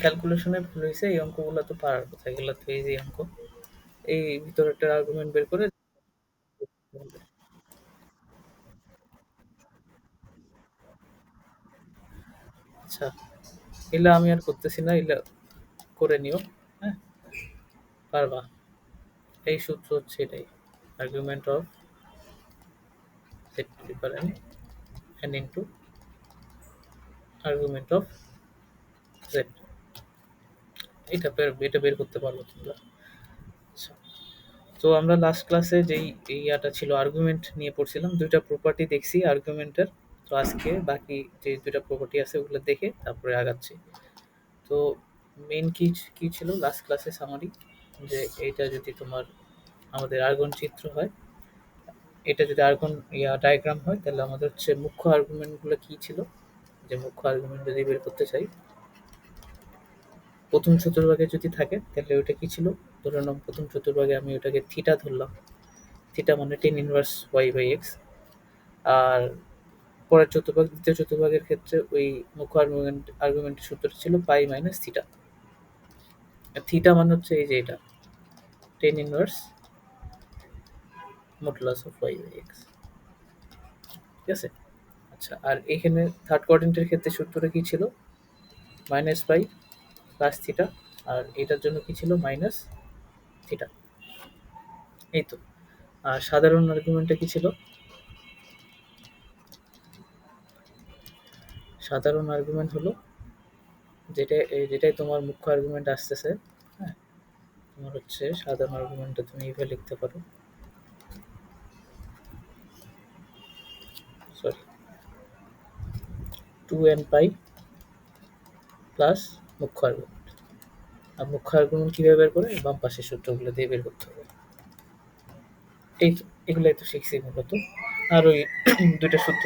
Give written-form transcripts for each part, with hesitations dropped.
ক্যালকুলেশনে ভুল হইছে। এই অঙ্কগুলা তো পারার কথা। এগুলা তো ইজি অঙ্ক। এই ভিতরে একটা আর্গুমেন্ট বের করে আচ্ছা, এগুলা আমি আর করতেছি না। এগুলা করে নিও। হ্যাঁ, পারবা। এই সূত্র হচ্ছে এটাই। Argument of z to the power n into argument of z। এটা বের করতে পারবো তোমরা। আচ্ছা, তো আমরা লাস্ট ক্লাসে যেই এই ইয়াটা ছিল আর্গুমেন্ট নিয়ে পড়ছিলাম, দুইটা প্রপার্টি দেখছি আর্গুমেন্টের। তো আজকে বাকি যে দুইটা প্রপার্টি আছে ওগুলো দেখে তারপরে আগাচ্ছি। তো মেন কি কি ছিল লাস্ট ক্লাসে সামারি, যে এইটা যদি তোমার আমাদের আর্গন চিত্র হয়, এটা যদি আর্গন ডায়াগ্রাম হয়, তাহলে আমাদের হচ্ছে মুখ্য আর্গুমেন্টগুলো কি ছিল। যে মুখ্য আর্গুমেন্ট যদি বের করতে চাই, প্রথম চতুর্ভাগে যদি থাকে তাহলে ওইটা কি ছিল। ধরে নাও প্রথম চতুর্ভাগে আমি ওটাকে থিটা ধরলাম। থিটা মানে tan inverse y by x. আর পরের চতুর্ভাগ, দ্বিতীয় চতুর্ভাগের ক্ষেত্রে ওই মুখ্য আর্গুমেন্টের সূত্রটা ছিল পাই মাইনাস থিটা। থিটা মানে হচ্ছে এই যে এটা tan inverse modulus of y by x. ঠিক আছে। আচ্ছা, আর এখানে থার্ড কোয়াড্রেন্টের ক্ষেত্রে সূত্রটা কি ছিল, মাইনাস পাই প্লাস থিটা। আর এটার জন্য কি ছিল, মাইনাস থিটা। এই তো। আর সাধারণ আর্গুমেন্টটা কি ছিল, সাধারণ আর্গুমেন্ট হলো যেটাই তোমার মুখ্য আর্গুমেন্ট আসতেছে। হ্যাঁ, তোমার হচ্ছে সাধারণ আর্গুমেন্টটা তুমি এইভাবে লিখতে পারো, sorry, two n pi plus মুখ্য আর্গুমেন্ট। আর মুখ্য আর্গুমেন্ট কীভাবে বের করে, বাম পাশের সূত্রগুলো দিয়ে বের করতে হবে। এই তো, এগুলাই তো শিখছি মূলত। আর ওই দুইটা সূত্র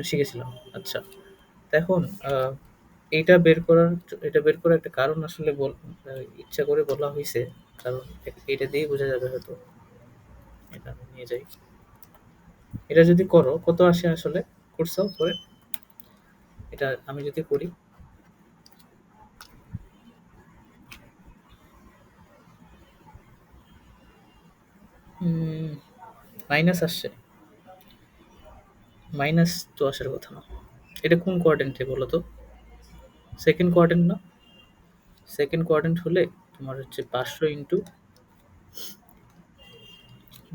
শিখেছিলাম। আচ্ছা, তো এখন এইটা বের করার এটা বের করার একটা কারণ আসলে ইচ্ছা করে বলা হয়েছে। কারণ এটা দিয়েই বোঝা যাবে হয়তো। এটা আমি নিয়ে যাই। এটা যদি করো কত আসে আসলে, করছো পরে, এটা আমি যদি করি, মাইনাস আসছে। মাইনাস তো আসার কথা না। এটা কোন কোয়াড্রেন্টে বলো তো? সেকেন্ড কোয়াড্রেন্ট না? সেকেন্ড কোয়াড্রেন্ট হলে তোমার হচ্ছে 500 ইন্টু,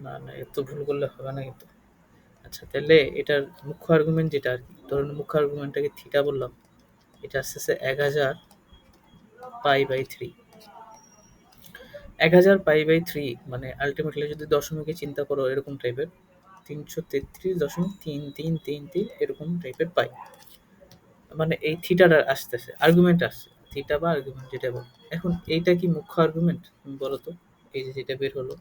না না, এত ভুল করলে হবে না কিন্তু। আচ্ছা, তাহলে এটার মুখ্য আর্গুমেন্ট যেটা আর কি, ধরুন মুখ্য আর্গুমেন্টটাকে থিটা বললাম। এটা আসতেছে 1000 pi by three. 1000 pi by three মানে আলটিমেটলি যদি দশমিকে চিন্তা করো এরকম টাইপের 333.3333 এরকম টাইপের পাই। মানে এই থিটাটা আসতেছে, আর্গুমেন্ট আসছে, থিটা বা আর্গুমেন্ট যেটা বলো। এখন এইটা কি মুখ্য আর্গুমেন্ট তুমি বলো তো? এই যে যেটা বের হলো,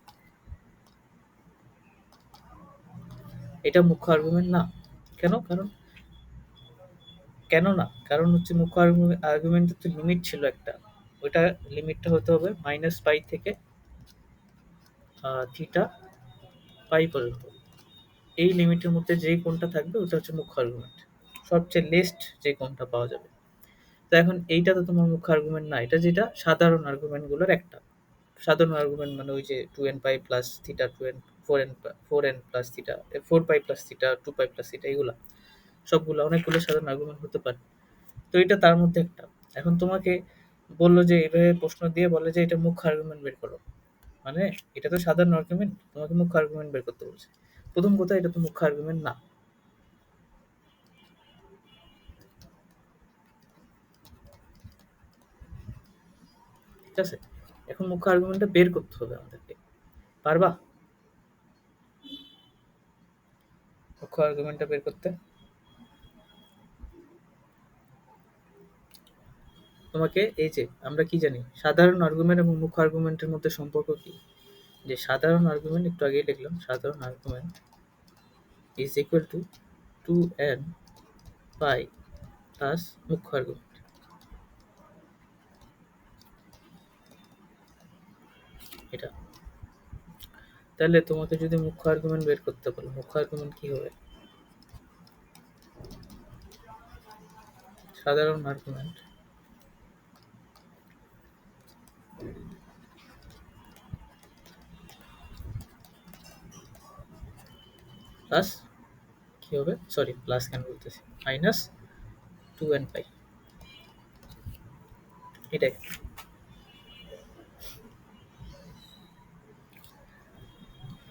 এটা মুখ্য আর্গুমেন্ট না। কেন? কেন না? কারণ হচ্ছে মুখ্য আর্গুমেন্টের তো লিমিট ছিল একটা। ওইটা লিমিটটা হতে হবে মাইনাস পাই থেকে থিটা পাই পর্যন্ত। এই লিমিটের মধ্যে যেই কোণটা থাকবে ওটা হচ্ছে মুখ্য আর্গুমেন্ট। সবচেয়ে লেস্ট যে কোণটা পাওয়া যাবে। তো এখন এইটা তো তোমার মুখ্য আর্গুমেন্ট না, এটা যেটা সাধারণ আর্গুমেন্টগুলোর একটা। সাধারণ আর্গুমেন্ট মানে ওই যে two n pi plus theta, two n four n plus theta, four pi plus theta, two pi plus theta, এগুলা সবগুলো অনেকগুলো সাধারণ আর্গুমেন্ট হতে পারে। তো এটা তার মধ্যে একটা। এখন তোমাকে বললো যে এভাবে প্রশ্ন দিয়ে বলে যে এটা মুখ্য আর্গুমেন্ট বের করো, মানে এটা তো সাধারণ আর্গুমেন্ট, তোমাকে মুখ্য আর্গুমেন্ট বের করতে বলছে। প্রথম কথা, এটা তো মুখ্য আর্গুমেন্ট না। ঠিক আছে, এখন মুখ্য আর্গুমেন্টটা বের করতে হবে আমাদেরকে। পারবা মুখ্য আর্গুমেন্টটা বের করতে? তোমাকে এই যে আমরা কি জানি সাধারণ আর্গুমেন্ট এবং মুখ্য আর্গুমেন্টের মধ্যে সম্পর্ক কি, যে সাধারণ আর্গুমেন্ট একটু আগেই লিখলাম, সাধারণ argument is equal to two n pi plus মুখ্য আর্গুমেন্ট। এটা, তাহলে তোমাকে যদি মুখ্য আর্গুমেন্ট বের করতে বলো, মুখ্য আর্গুমেন্ট কি হবে? সাধারণ আর্গুমেন্ট প্লাস কি হবে, সরি প্লাস কেন বলতেছি, মাইনাস 2n পাই, এটাই।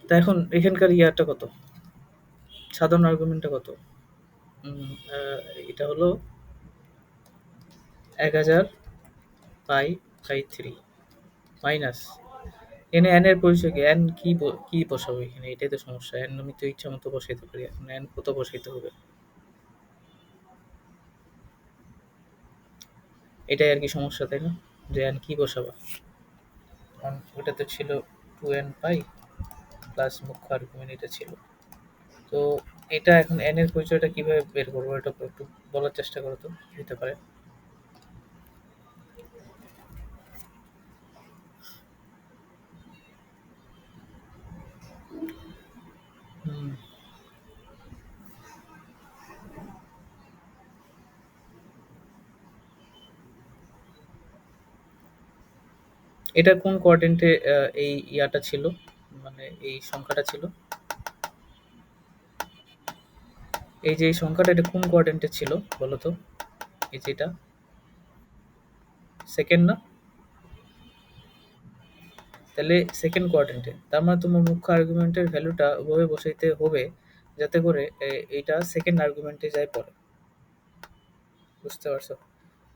তা এখন এখানকার ইয়ারটা কত, সাধারণ আর্গুমেন্টটা কত? উম, আহ, এটা হলো 1000 পাই বাই 3 মাইনাস এনে এন এর পরিচয় কি, এন কি কি বসাবো এখানে, এটাই তো সমস্যা। এন আমি তো ইচ্ছা মতো বসাইতে পারি, এখন এন কত বসাইতে হবে, এটাই আর কি সমস্যা, তাই না? যে এন কি বসাবা, কারণ ওটা তো ছিল 2n পাই প্লাস মুখ্য আর্গুমেন্ট এটা ছিল। তো এটা এখন এন এর পরিচয়টা কিভাবে বের করবো, এটা একটু বলার চেষ্টা করো তো, কি হতে পারে? হুম, এটা কোন কোয়াড্রেন্টে এই ইয়াটা ছিল, মানে এই সংখ্যাটা ছিল, এই যে এই সংখ্যাটা এটা কোন কোয়াড্রেন্টে ছিল বলো তো, এই যে এটা সেকেন্ড না? তাহলে সেকেন্ড কোয়াড্রেন্টে, তার মানে তোমার মুখ্য আর্গুমেন্টের ভ্যালুটা ওভাবে বসাইতে হবে যাতে করে এইটা সেকেন্ড আর্গুমেন্টে যায় পড়ে, বুঝতে পারছো?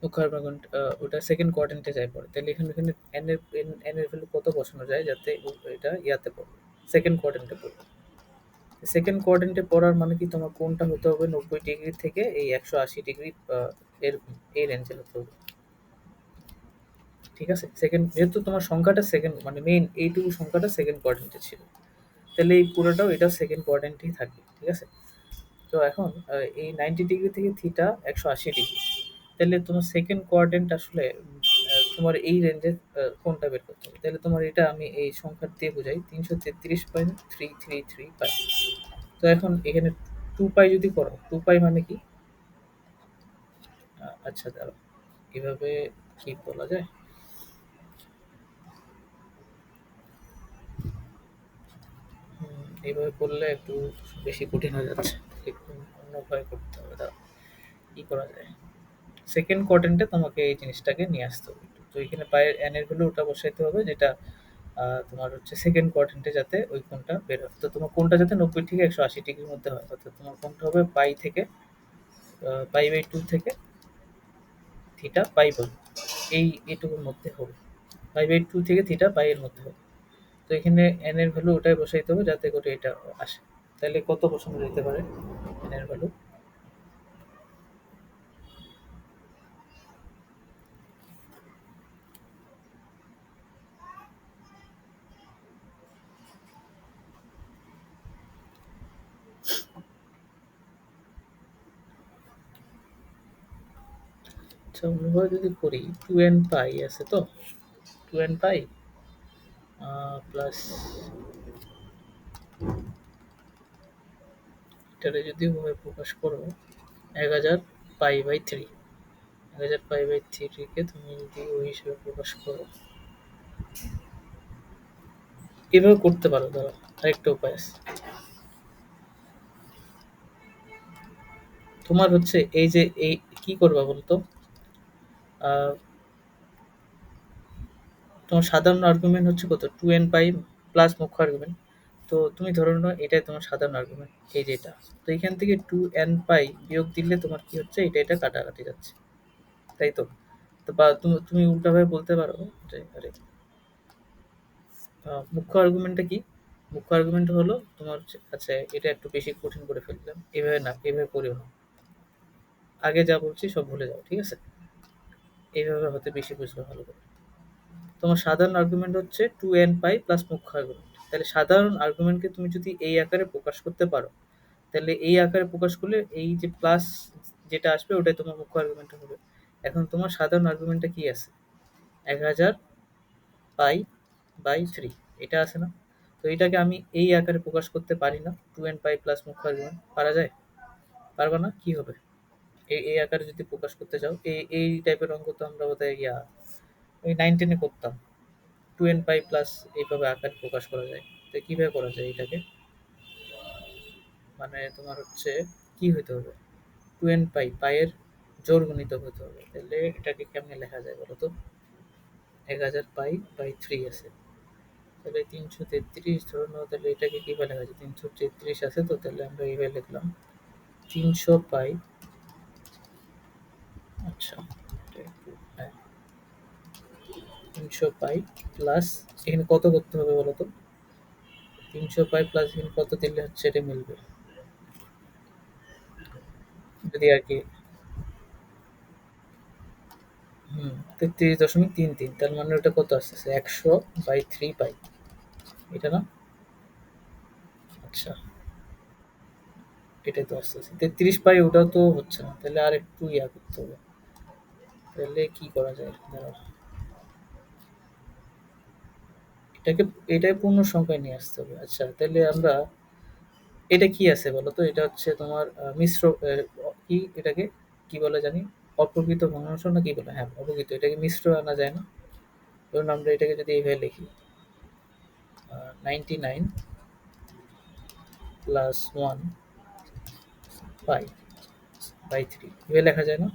মুখ্য আর্গুমেন্ট ওটা সেকেন্ড কোয়াড্রেন্টে যায় পড়ে, তাহলে এখানে এখানে এন এর ভ্যালু কত বসানো যায় যাতে এটা ইয়াতে পড়ে, সেকেন্ড কোয়াড্রেন্টে পড়বে। সেকেন্ড কোয়াড্রেন্টে পড়ার মানে কি, তোমার কোনটা হতে হবে 90 ডিগ্রি থেকে এই 180 ডিগ্রি, এর এই রেঞ্জে হতে হবে, ঠিক আছে? সেকেন্ড যেহেতু তোমার সংখ্যাটা সেকেন্ড, মানে মেইন এইটুকু সংখ্যাটা সেকেন্ড কোয়াড্রেন্টে ছিল, তাহলে এই পুরোটাও এটা সেকেন্ড কোয়াড্রেন্টেই থাকবে, ঠিক আছে? তো এখন এই 90 ডিগ্রি থেকে থিটা 180 ডিগ্রি, তাহলে তোমার সেকেন্ড কোয়াড্রেন্ট আসলে তোমার এই রেঞ্জে কোনটা বের করতে হবে, তাহলে তোমার এটা আমি এই সংখ্যা দিয়ে বোঝাই 333.333 পাই। তো এখন এখানে 2 পাই যদি করো, 2 পাই মানে কি, আচ্ছা দাঁড়াও, এভাবে কি বলা যায়, এইভাবে করলে একটু বেশি কঠিন হয়ে যাচ্ছে, একটু অন্যভাবে করতে হবে, দাঁড়াও কি করা যায়। সেকেন্ড কোয়াড্রেন্টে তোমাকে এই জিনিসটাকে নিয়ে আসতে হবে একটু। তো এখানে পায়ের এন এর ভ্যালু ওটা বসাইতে হবে যেটা তোমার হচ্ছে সেকেন্ড কোয়াড্রেন্টে, যাতে ওই কোণটা বের হয়। তো তোমার কোণটা যাতে 90 থেকে 180 ডিগ্রির মধ্যে হয়, অর্থাৎ তোমার কোণটা হবে পাই থেকে পাই/2 থেকে থিটা পাই বাই, এই এটুকুর মধ্যে হবে, পাই/2 থেকে থিটা পাই এর মধ্যে হবে। তো এখানে এন এর ভ্যালু ওটাই বসাইতে হবে যাতে করে এটা আসে। তাহলে কত বসানো যেতে পারে এন এর ভ্যালু? আচ্ছা অন্যভাবে যদি করি, 2n পাই আছে তো, 2n পাই প্লাস এটারে যদি ওভাবে প্রকাশ করো 1000 পাই/3, 1000 পাই/3 কে তুমি যদি ওই হিসেবে প্রকাশ করো, এভাবে করতে পারো। ধরো আরেকটা উপায় আছে, তোমার হচ্ছে এই যে এই কি করবা বলতো, আহ, তোমার সাধারণ আর্গুমেন্ট হচ্ছে কত, 2n পাই প্লাস মুখ্য আর্গুমেন্ট। তো তুমি ধরে নাও এটাই তোমার সাধারণ আর্গুমেন্ট, এই যেটা। তো এখান থেকে 2n পাই বিয়োগ দিলে তোমার কি হচ্ছে, এটা কাটাকাটি যাচ্ছে, তাই তো? তো বা তুমি তুমি উল্টাভাবে বলতে পারো যে আরে মুখ্য আর্গুমেন্টটা কি, মুখ্য আর্গুমেন্ট হলো তোমার আচ্ছা এটা একটু বেশি কঠিন করে ফেললাম, এভাবে না, এভাবে করিও না, আগে যা বলছি সব ভুলে যাও, ঠিক আছে? এইভাবে হতে বেশি বুঝবে ভালো করে। তোমার সাধারণ আর্গুমেন্ট হচ্ছে 2n পাই প্লাস মুখ্য আর্গুমেন্ট, তাহলে সাধারণ আর্গুমেন্টকে তুমি যদি এই আকারে প্রকাশ করতে পারো, তাহলে এই আকারে প্রকাশ করলে এই যে প্লাস যেটা আসবে ওটাই তোমার মুখ্য আর্গুমেন্ট হবে। এখন তোমার সাধারণ আর্গুমেন্টটা কি আছে, 1000 পাই/3, এটা আছে না? তো এটাকে আমি এই আকারে প্রকাশ করতে পারি না, 2n পাই প্লাস মুখ্য আর্গুমেন্ট, পারা যায়? পারবা না, কি হবে? এই আকারে যদি প্রকাশ করতে চাও, এই টাইপের অঙ্ক তো আমরা বোধহয় ওই 9-10-এ করতাম, 2n পাই প্লাস এইভাবে আকারে প্রকাশ করা যায়। তো কিভাবে করা যায় এটাকে? মানে তোমার হচ্ছে কি হইতে হবে, 2n পাই, পাইয়ের জোড় গুণিতক হতে হবে। তাহলে এটাকে কেমনে লেখা যায় বলো তো? 1000 পাই বাই 3 আছে, তাহলে 333 ধরে নাও, তাহলে এটাকে কিভাবে লেখা যায়? 333 আছে তো, তাহলে আমরা এইভাবে লিখলাম 300 পাই। আচ্ছা, এটা একটু, হ্যাঁ, 300 পাই প্লাস, এখানে কত করতে হবে বলো তো? 300 পাই প্লাস এখানে কত দিলে হচ্ছে এটা মিলবে, যদি আর কি, 33.33, তার মানে ওটা কত আসতেছে? 100/3 পাই, এটা না? আচ্ছা, এটাই তো আসতেছে 33 পাই, ওটাও তো হচ্ছে না, তাহলে আর একটু ইয়া করতে হবে। তাহলে কি করা যায়, দাঁড়াও, এটাকে, এটাকে পূর্ণ সংখ্যায় নিয়ে আসতে হবে। আচ্ছা, তাহলে আমরা, এটা কি আছে বলো তো? এটা হচ্ছে তোমার মিশ্র, কি এটাকে কি বলে জানি, অপ্রকৃত ভগ্নাংশ না কি বলে? হ্যাঁ, অপ্রকৃত, এটাকে মিশ্র আনা যায় না? ধরুন আমরা এটাকে যদি এইভাবে লিখি, 99 প্লাস 1/3 এভাবে লেখা যায় না?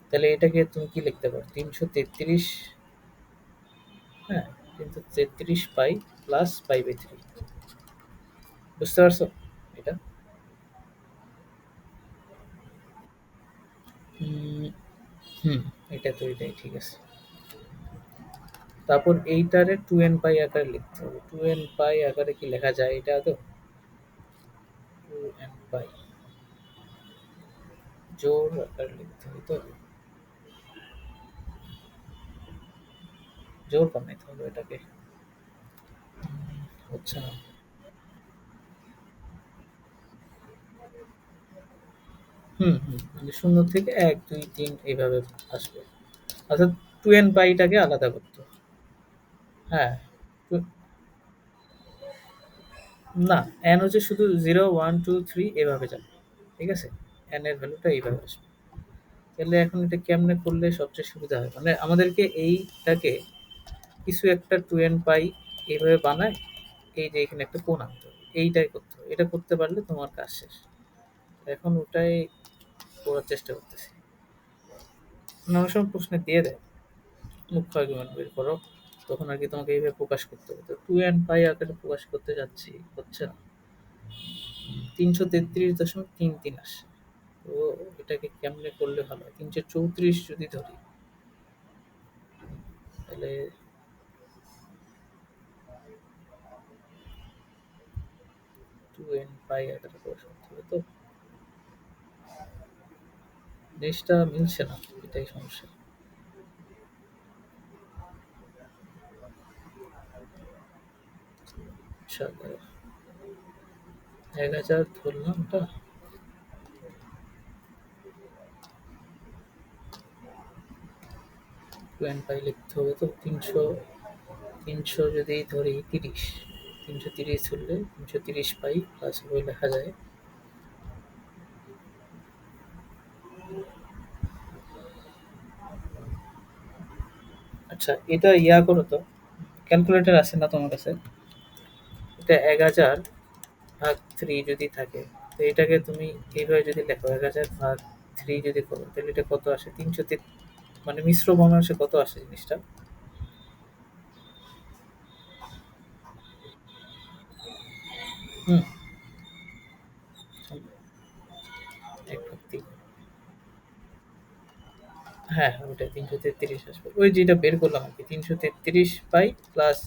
তাহলে এটাকে তুমি কি লিখতে পারো? 333, হ্যাঁ, 333 পাই প্লাস পাই/3, বুঝতে পারছো এটা? হুম, হুম, এটা তো এটাই ঠিক আছে। তারপর এইটারে 2n পাই আকারে লিখতে হবে। 2n পাই আকারে কি লেখা যায় এটা তো? 2n পাই জোড় আকারে লিখতে হবে তো, জোড় বানাইতে হবে এটাকে, হচ্ছে না। মানে 0 থেকে 1 2 3 এইভাবে আসবে। অর্থাৎ 2n পাইটাকে আলাদা করতে হবে। হ্যাঁ, না, n হচ্ছে শুধু 0 1 2 3 এভাবে যাবে, ঠিক আছে? n এর ভ্যালুটা এইভাবে আসবে। তাহলে এখন এটা কেমনে করলে সবচেয়ে সুবিধা হয়, মানে আমাদেরকে এইটাকে কিছু একটা 2n পাই এইভাবে বানায়, এই যে এখানে একটা কোণ আনতে হবে, এইটাই করতে হবে। এটা করতে পারলে তোমার কাজ শেষ। এখন ওটাই করার চেষ্টা করতেছি। অনেক সময় প্রশ্নে দিয়ে দেয় মুখ্য আর্গুমেন্ট বের করো, তখন আর কি তোমাকে এইভাবে প্রকাশ করতে হবে। তো 2n পাই আকারে প্রকাশ করতে যাচ্ছি, হচ্ছে না। 333.33 আসে। তো এটাকে কেমনে করলে ভালো হয়? 334 যদি ধরি, তাহলে 2n পাই আকারে প্রকাশ করতে হবে তো, জিনিসটা মিলছে না, এটাই সমস্যা। আচ্ছা, 1000 ধরলাম, ওটা 2n পাই লিখতে হবে তো, 300 যদি ধরি 30, 330 ধরলে 330 পাই প্লাস ওই লেখা যায়। আচ্ছা, এটা ইয়া করো তো, ক্যালকুলেটর আছে না তোমার কাছে? এটা 1000/3 যদি থাকে, তো এটাকে তুমি এইভাবে যদি লেখো, 1000/3 যদি করো, তাহলে এটা কত আসে? 303, মানে মিশ্র ভগ্নাংশে কত আসে জিনিসটা? হুম, 1/3, হ্যাঁ, ওটা 333 আসবে, ওই যেটা বের করলাম আর কি, 333 পাই প্লাস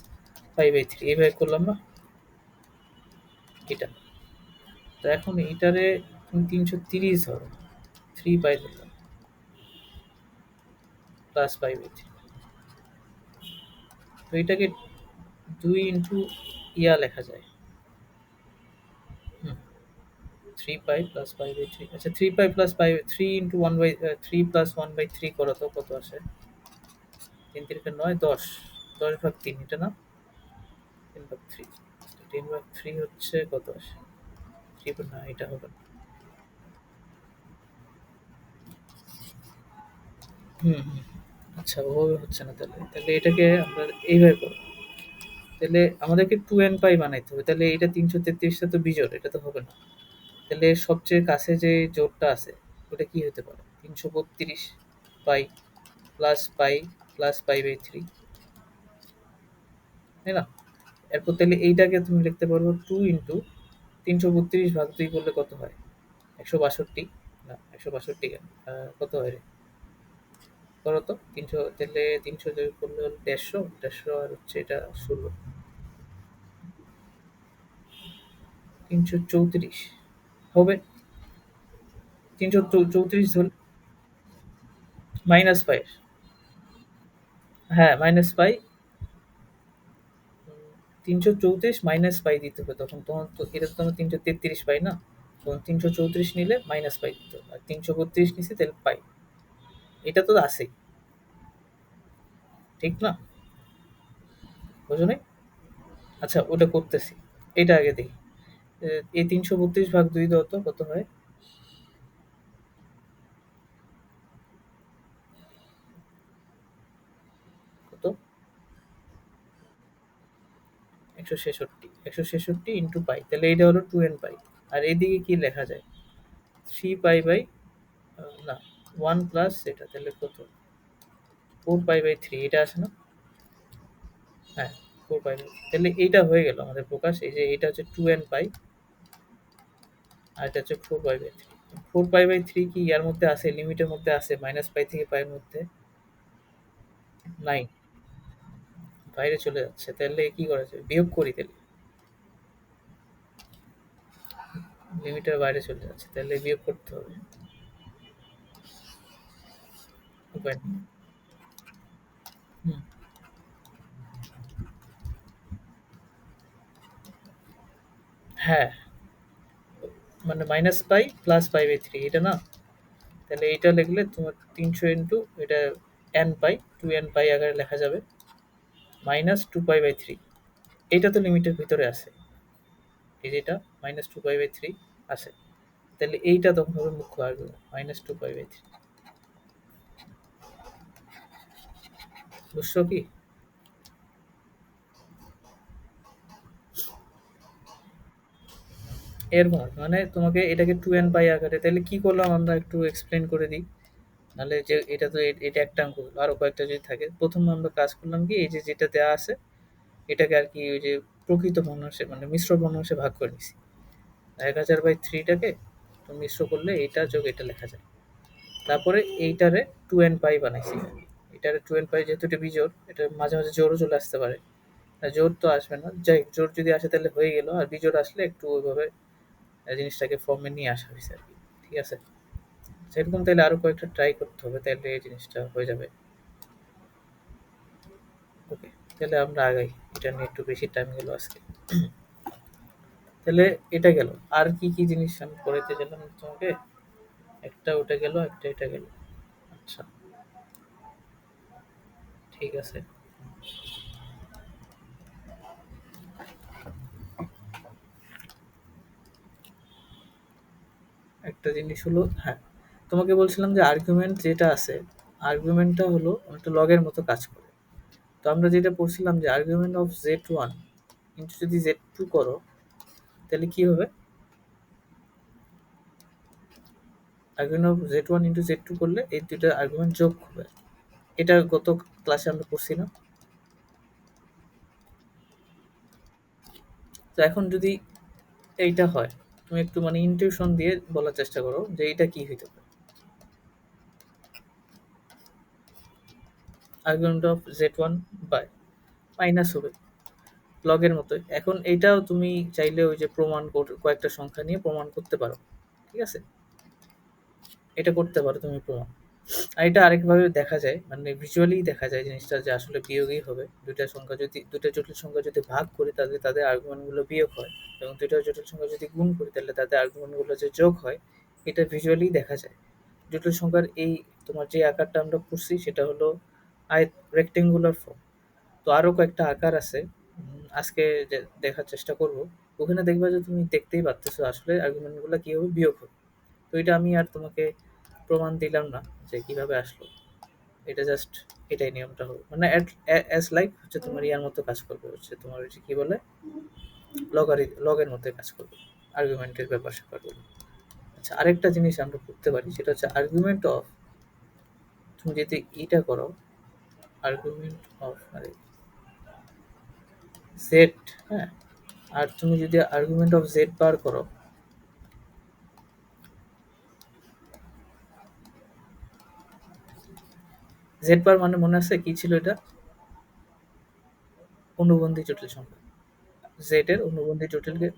5/3 এইভাবে করলাম না, এটা। তো এখন এইটারে তুমি 330 ধরো, 3 পাই ধরলাম প্লাস 5/3, তো এটাকে 2 ইয়া লেখা যায়। হুম, 3 পাই প্লাস 5/3, আচ্ছা, 3 পাই প্লাস 5, 3 প্লাস 1/3 করো তো কত আসে? 3 3 9, 10, 10/3, এটা না? 10/3, 10/3 হচ্ছে কত আসে? 3 না, এটা হবে না। হুম, আচ্ছা, ওভাবে হচ্ছে না, তাহলে তাহলে এটাকে আমরা এইভাবে করবো। তাহলে আমাদেরকে টু এন পাই বানাইতে হবে, তাহলে এটা 333টা তো বিজোড়, এটা তো হবে না। তাহলে এর সবচেয়ে কাছে যে জোড়টা আছে ওটা কি হতে পারে? 332 পাই পাই পাই/3, তাই না? এরপর তাহলে এইটাকে তুমি লিখতে পারবো 2 × 332 করলে কত হয়? 162। না, 162 কেন? কত হয় রে? করো তো। 300, তাহলে 300 যোগ করলে হলো 150, 150 আর হচ্ছে এটা 16, 334 হবে। 334 ধরলে মাইনাস পাই। হ্যাঁ, মাইনাস পাই। 334 মাইনাস পাই দিতে হবে, তখন তোমার তো এটা তো তোমার 333 পাই না, তখন 334 নিলে মাইনাস পাই দিতে হবে, আর 332 নিছি তাহলে পাই। এটা তো আছেই, ঠিক না? বুঝো নাই? আচ্ছা, ওটা করতেছি। এটা আগে দেখি। এই 332/2 দাও তো কত হয়? কত? 166। 166 ইন্টু পাই, তাহলে এটা হলো 2n পাই। আর এদিকে কি লেখা যায়? 3 পাই বাই, না, 1 প্লাস এটা, তাহলে কত? 4 পাই/3, এটা আছে না? হ্যাঁ, 4 পাই, তাহলে এইটা হয়ে গেল আমাদের প্রকাশ। এই যে এটা হচ্ছে 2n পাই, আর এটা হচ্ছে 4 পাই/3। 4 পাই/3 কি ইয়ার মধ্যে আছে, লিমিটের মধ্যে আছে, মাইনাস পাই থেকে পাইয়ের মধ্যে? নাই, বাইরে চলে যাচ্ছে। তাহলে কি করা যায়? বিয়োগ করি তাহলে। লিমিটের বাইরে চলে যাচ্ছে, তাহলে বিয়োগ করতে হবে। উপায় নেই। হুম, হ্যাঁ, মানে মাইনাস পাই পাই/3 এটা না? তাহলে এইটা লিখলে তোমার 300 ইন্টু এটা এন পাই, 2n পাই আকারে লেখা যাবে, -2 পাই/3। এইটা তো লিমিটের ভিতরে আছে, এই যেটা -2 পাই/3 আছে। তাহলে এইটা তখন হবে মুখ্য আর্গুমেন্ট, -2 পাই/3। বুঝছো কি? এরকম মানে তোমাকে এটাকে 2n পাই আকারে, তাহলে কি করলাম আমরা একটু এক্সপ্লেন করে দিই। নাহলে যে এটা তো এটা একটা অঙ্ক হলো, আরো কয়েকটা যদি থাকে। প্রথম আমরা কাজ করলাম কি, এই যে যেটা দেওয়া আছে এটাকে আর কি ওই যে প্রকৃত ভগ্নাংশে মানে মিশ্র ভগ্নাংশে ভাগ করে নিছি। 1000/3টাকে তো মিশ্র করলে এটা যোগ এটা লেখা যায়। তারপরে এইটারে 2n পাই বানাইছি। এটারে 2n পাই, যেহেতু এটা বিজোড়, এটা মাঝে মাঝে জোড়ও চলে আসতে পারে। আর জোড় তো আসবে না, যাই হোক, জোড় যদি আসে তাহলে হয়ে গেল, আর বিজোড় আসলে একটু ওইভাবে জিনিসটাকে ফর্মে নিয়ে আসা হয়েছে আর কি। ঠিক আছে? সেরকম তাহলে আরো কয়েকটা ট্রাই করতে হবে, তাহলে এই জিনিসটা হয়ে যাবে। ওকে, তাহলে আমরা আগাই। এটা নিয়ে একটু বেশি টাইম গেল আজকে। তাহলে এটা গেল। আর কি কি জিনিস আমি করাইতে গেলাম তোমাকে? একটা ওটা গেল, একটা এটা গেল। আচ্ছা, ঠিক আছে। একটা জিনিস হলো, হ্যাঁ, তোমাকে বলছিলাম যে আর্গুমেন্ট যেটা আছে, আর্গুমেন্টটা হলো একটা লগের মতো কাজ করে। তো আমরা যেটা পড়ছিলাম যে আর্গুমেন্ট অফ z1 ইন্টু যদি z2 করো, তাহলে কি হবে? Argument of z1 into z2 করলে এই দুইটা আর্গুমেন্ট যোগ হবে। এটা গত ক্লাসে আমরা পড়ছি না? তো এখন যদি এইটা হয়, তুমি একটু মানে ইনটিউশন দিয়ে বলার চেষ্টা করো যে এইটা কি হইতে পারে। Argument of z1 by minus হবে লগের মতো। এখন এইটাও তুমি চাইলে ওই যে কয়েকটা সংখ্যা নিয়ে প্রমাণ করতে পারো। ঠিক আছে? এটা করতে পারো তুমি প্রমাণ। আর এটা আরেকভাবে দেখা যায়, মানে ভিজুয়ালি দেখা যায় জিনিসটা, যে আসলে বিয়োগই হবে। দুইটা জটিল সংখ্যা যদি ভাগ করি তাহলে তাদের আর্গুমেন্ট গুলো বিয়োগ হয়, এবং দুইটা জটিল সংখ্যা যদি গুণ করি তাহলে তাদের আর্গুমেন্ট গুলো যে যোগ হয়, এটা ভিজুয়ালি দেখা যায়। জটিল সংখ্যার এই তোমার যে আকারটা আমরা করছি সেটা হলো রেক্টেঙ্গুলার ফর্ম। তো আরো কয়েকটা আকার আছে, আজকে দেখার চেষ্টা করব। ওখানে দেখবা যে তুমি দেখতেই পারতেছো আসলে আর্গুমেন্ট গুলো কিভাবে বিয়োগ হবে। তো এটা আমি আর তোমাকে প্রমাণ দিলাম না যে কিভাবে আসলো। এটা জাস্ট এটাই নিয়মটা হবে, মানে অ্যাজ লাইক হচ্ছে তোমার ইয়ার মতো কাজ করবে, হচ্ছে তোমার হচ্ছে কি বলে লগের মধ্যে কাজ করবে, আর্গুমেন্টের ব্যাপার স্যাপারগুলো। আচ্ছা, আরেকটা জিনিস আমরা করতে পারি, সেটা হচ্ছে আর্গুমেন্ট অফ, তুমি যদি এটা করো, আর্গুমেন্ট অফ আরে জেড, হ্যাঁ, আর তুমি যদি আর্গুমেন্ট অফ জেড বার করো, জেড বার মানে মনে আছে কি ছিল এটা? অনুবন্ধী জটিল সংখ্যা। জেড এর অনুবন্ধী জটিলকে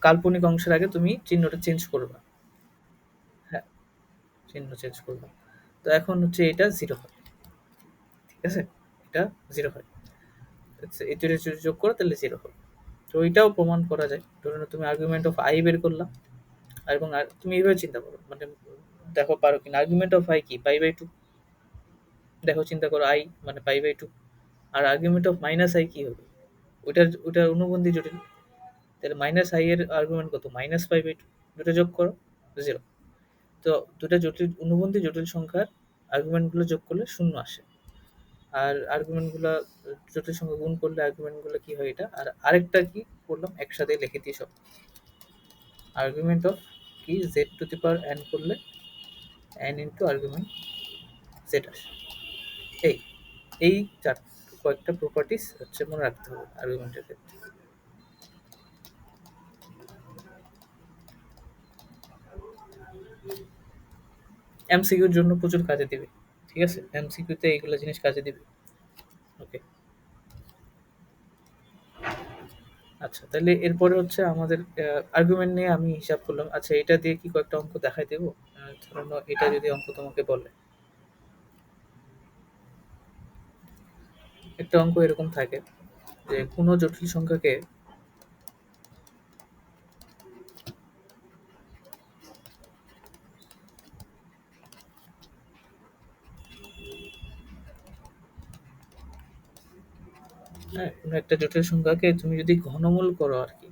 কাল্পনিক অংশের আগে তুমি চিহ্নটা চেঞ্জ করবা। হ্যাঁ, চিহ্ন চেঞ্জ করবা। তো এখন হচ্ছে এটা জিরো হয়, ঠিক আছে, এটা জিরো হয়। আচ্ছা, এই দুটো যদি যোগ করো তাহলে জিরো হবে। তো ওইটাও প্রমাণ করা যায়। ধরে নাও তুমি আর্গুমেন্ট অফ আই বের করলা, এবং তুমি এইভাবে চিন্তা করো, মানে দেখো পারো কিনা। আর্গুমেন্ট অফ আই কি? Pi by two. দেখো চিন্তা করো, আই মানে পাই বাই টু। আর আর্গুমেন্ট অফ মাইনাস আই কি হবে? ওটার অনুবন্ধী জটিল। তাহলে মাইনাস আই এর আর্গুমেন্ট কত? Minus pi by two. দুটো যোগ করো, জিরো। তো দুটো জটিল অনুবন্ধী জটিল সংখ্যার আর্গুমেন্টগুলো যোগ করলে শূন্য আসে। আর আর্গুমেন্টগুলো জটিল সংখ্যা গুণ করলে আর্গুমেন্টগুলো কি হয় এটা। আর আরেকটা কি করলাম, একসাথে লিখে দিই সব। আর্গুমেন্ট অফ কি Z to the power N করলে এন ইন্টু আর্গুমেন্ট জেড আসে। এই এই চার কয়েকটা প্রপার্টিস হচ্ছে মনে রাখতে হবে আর্গুমেন্টের ক্ষেত্রে। এমসিকিউর জন্য প্রচুর কাজে দিবে, ঠিক আছে, এমসিকিউতে এইগুলো জিনিস কাজে দিবে। ওকে, আচ্ছা, তাহলে এরপরে হচ্ছে আমাদের আর্গুমেন্ট নিয়ে আমি হিসাব করলাম। আচ্ছা, এটা দিয়ে কি কয়েকটা অঙ্ক দেখাই দেবো? ধরো নাও, এটা যদি অঙ্ক তোমাকে বলে, একটা অঙ্ক এরকম থাকে যে কোনো জটিল সংখ্যাকে, হ্যাঁ, কোনো একটা জটিল সংখ্যাকে তুমি যদি ঘনমূল করো আর কি।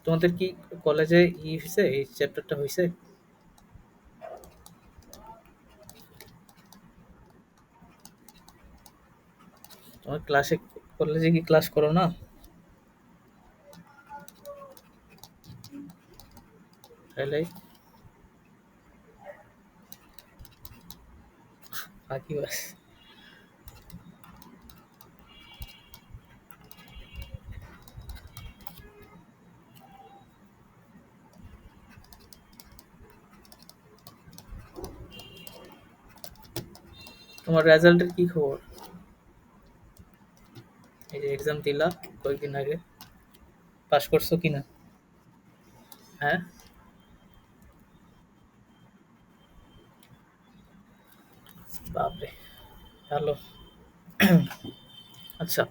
তোমাদের কি কলেজে হয়েছে, এই চ্যাপ্টারটা হয়েছে? তোমার ক্লাসে, কলেজে কি ক্লাস করো না? তাহলে বাকি বাস। তোমার রেজাল্টের কি খবর? এই যে এক্সাম দিলা কয়েকদিন আগে, পাস করছো কিনা? হ্যাঁ, বাপরে, ভালো। আচ্ছা,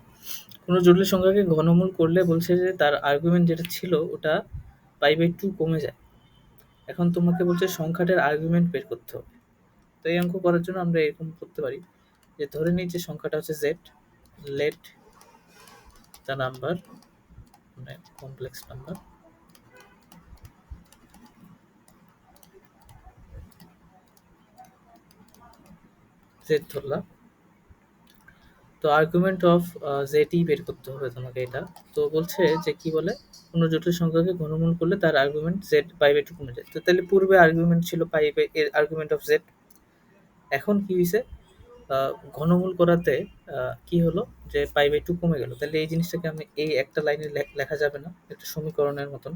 কোনো জটিল সংখ্যাকে ঘনমূল করলে বলছে যে তার আর্গুমেন্ট যেটা ছিল ওটা পাই বাই টু কমে যায়। এখন তোমাকে বলছে সংখ্যাটার আর্গুমেন্ট বের করতে হবে। তো এই অঙ্ক করার জন্য আমরা এরকম করতে পারি যে ধরে নিই যে সংখ্যাটা হচ্ছে জেড, লেট দ্য নাম্বার, মানে কমপ্লেক্স নাম্বার, জেড ধরলাম। তো আর্গুমেন্ট অফ জেডই বের করতে হবে তোমাকে এটা। তো বলছে যে কি বলে, কোনো জটিল সংখ্যাকে ঘনমূল করলে তার argument z pi by two কমে যায়। তো তাহলে পূর্বে আর্গুমেন্ট ছিল পাই বাই এর আর্গুমেন্ট অফ জেড। এখন কি হয়েছে, ঘনমূল করাতে কি হলো যে পাই বাই টু কমে গেল। তাহলে এই জিনিসটাকে আমি এই একটা লাইনে লেখা যাবে না, একটা সমীকরণের মতন,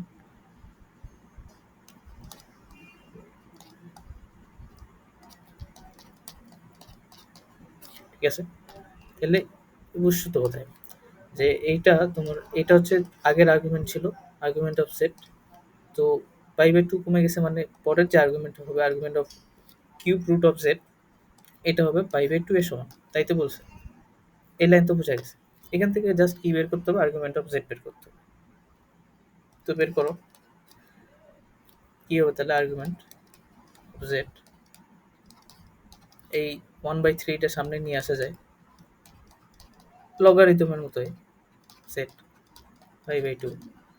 ঠিক আছে? তাহলে বুঝছো তো বোধহয় যে এইটা তোমার, এটা হচ্ছে আগের আর্গুমেন্ট ছিল, আর্গুমেন্ট অফ সেট। তো পাই বাই টু কমে গেছে, মানে পরের যে আর্গুমেন্ট হবে, argument of cube root of z, এটা হবে পাই বাই টু এর সমান। তাই তো বলছে, এই লাইন তো বোঝা গেছে। এখান থেকে জাস্ট কি বের করতে হবে, আর্গুমেন্ট অফ জেড বের করতে হবে। তো বের করো, কি হবে তাহলে আর্গুমেন্ট অফ জেড, এই 1/3 টা সামনে নিয়ে আসা যায়, লগারিদমের মতোই, সেট পাই বাই টু।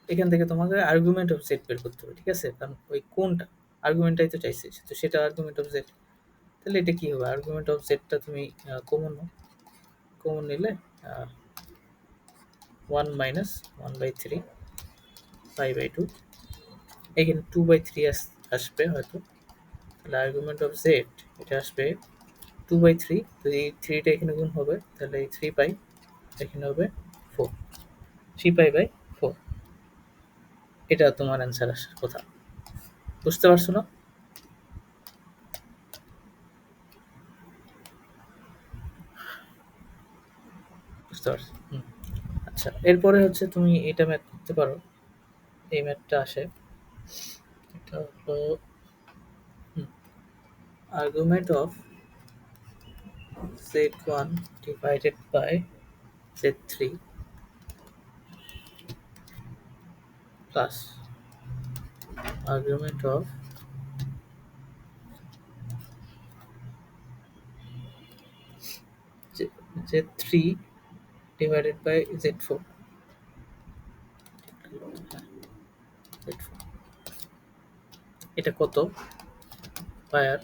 এখান থেকে তোমাকে আর্গুমেন্ট অফ সেট বের করতে হবে, ঠিক আছে, কারণ ওই কোনটা আর্গুমেন্টটাই তো চাইছে, তো সেটা আর্গুমেন্ট অফ জেড। তাহলে এটা কি হবে, আর্গুমেন্ট অফ জেডটা তুমি কমন নাও, কমন নিলে 1 - 1/3 5/2, এখানে 2/3 আসবে হয়তো। তাহলে আর্গুমেন্ট অফ জেড এটা আসবে 2/3, তো এই থ্রিটা এখানে গুণ হবে, তাহলে এই 3 পাই এখানে হবে 4, 3 পাই/4। এটা তোমার অ্যান্সার আসার কথা। বুঝতে পারছো না? বুঝতে পারছো? হুম। আচ্ছা, এরপরে হচ্ছে তুমি এটা ম্যাথ করতে পারো। এই ম্যাথটা আসে, এটা হলো argument of z1 divided by z3 plus argument of z3 divided by z4, z4 এটা কত বায়ার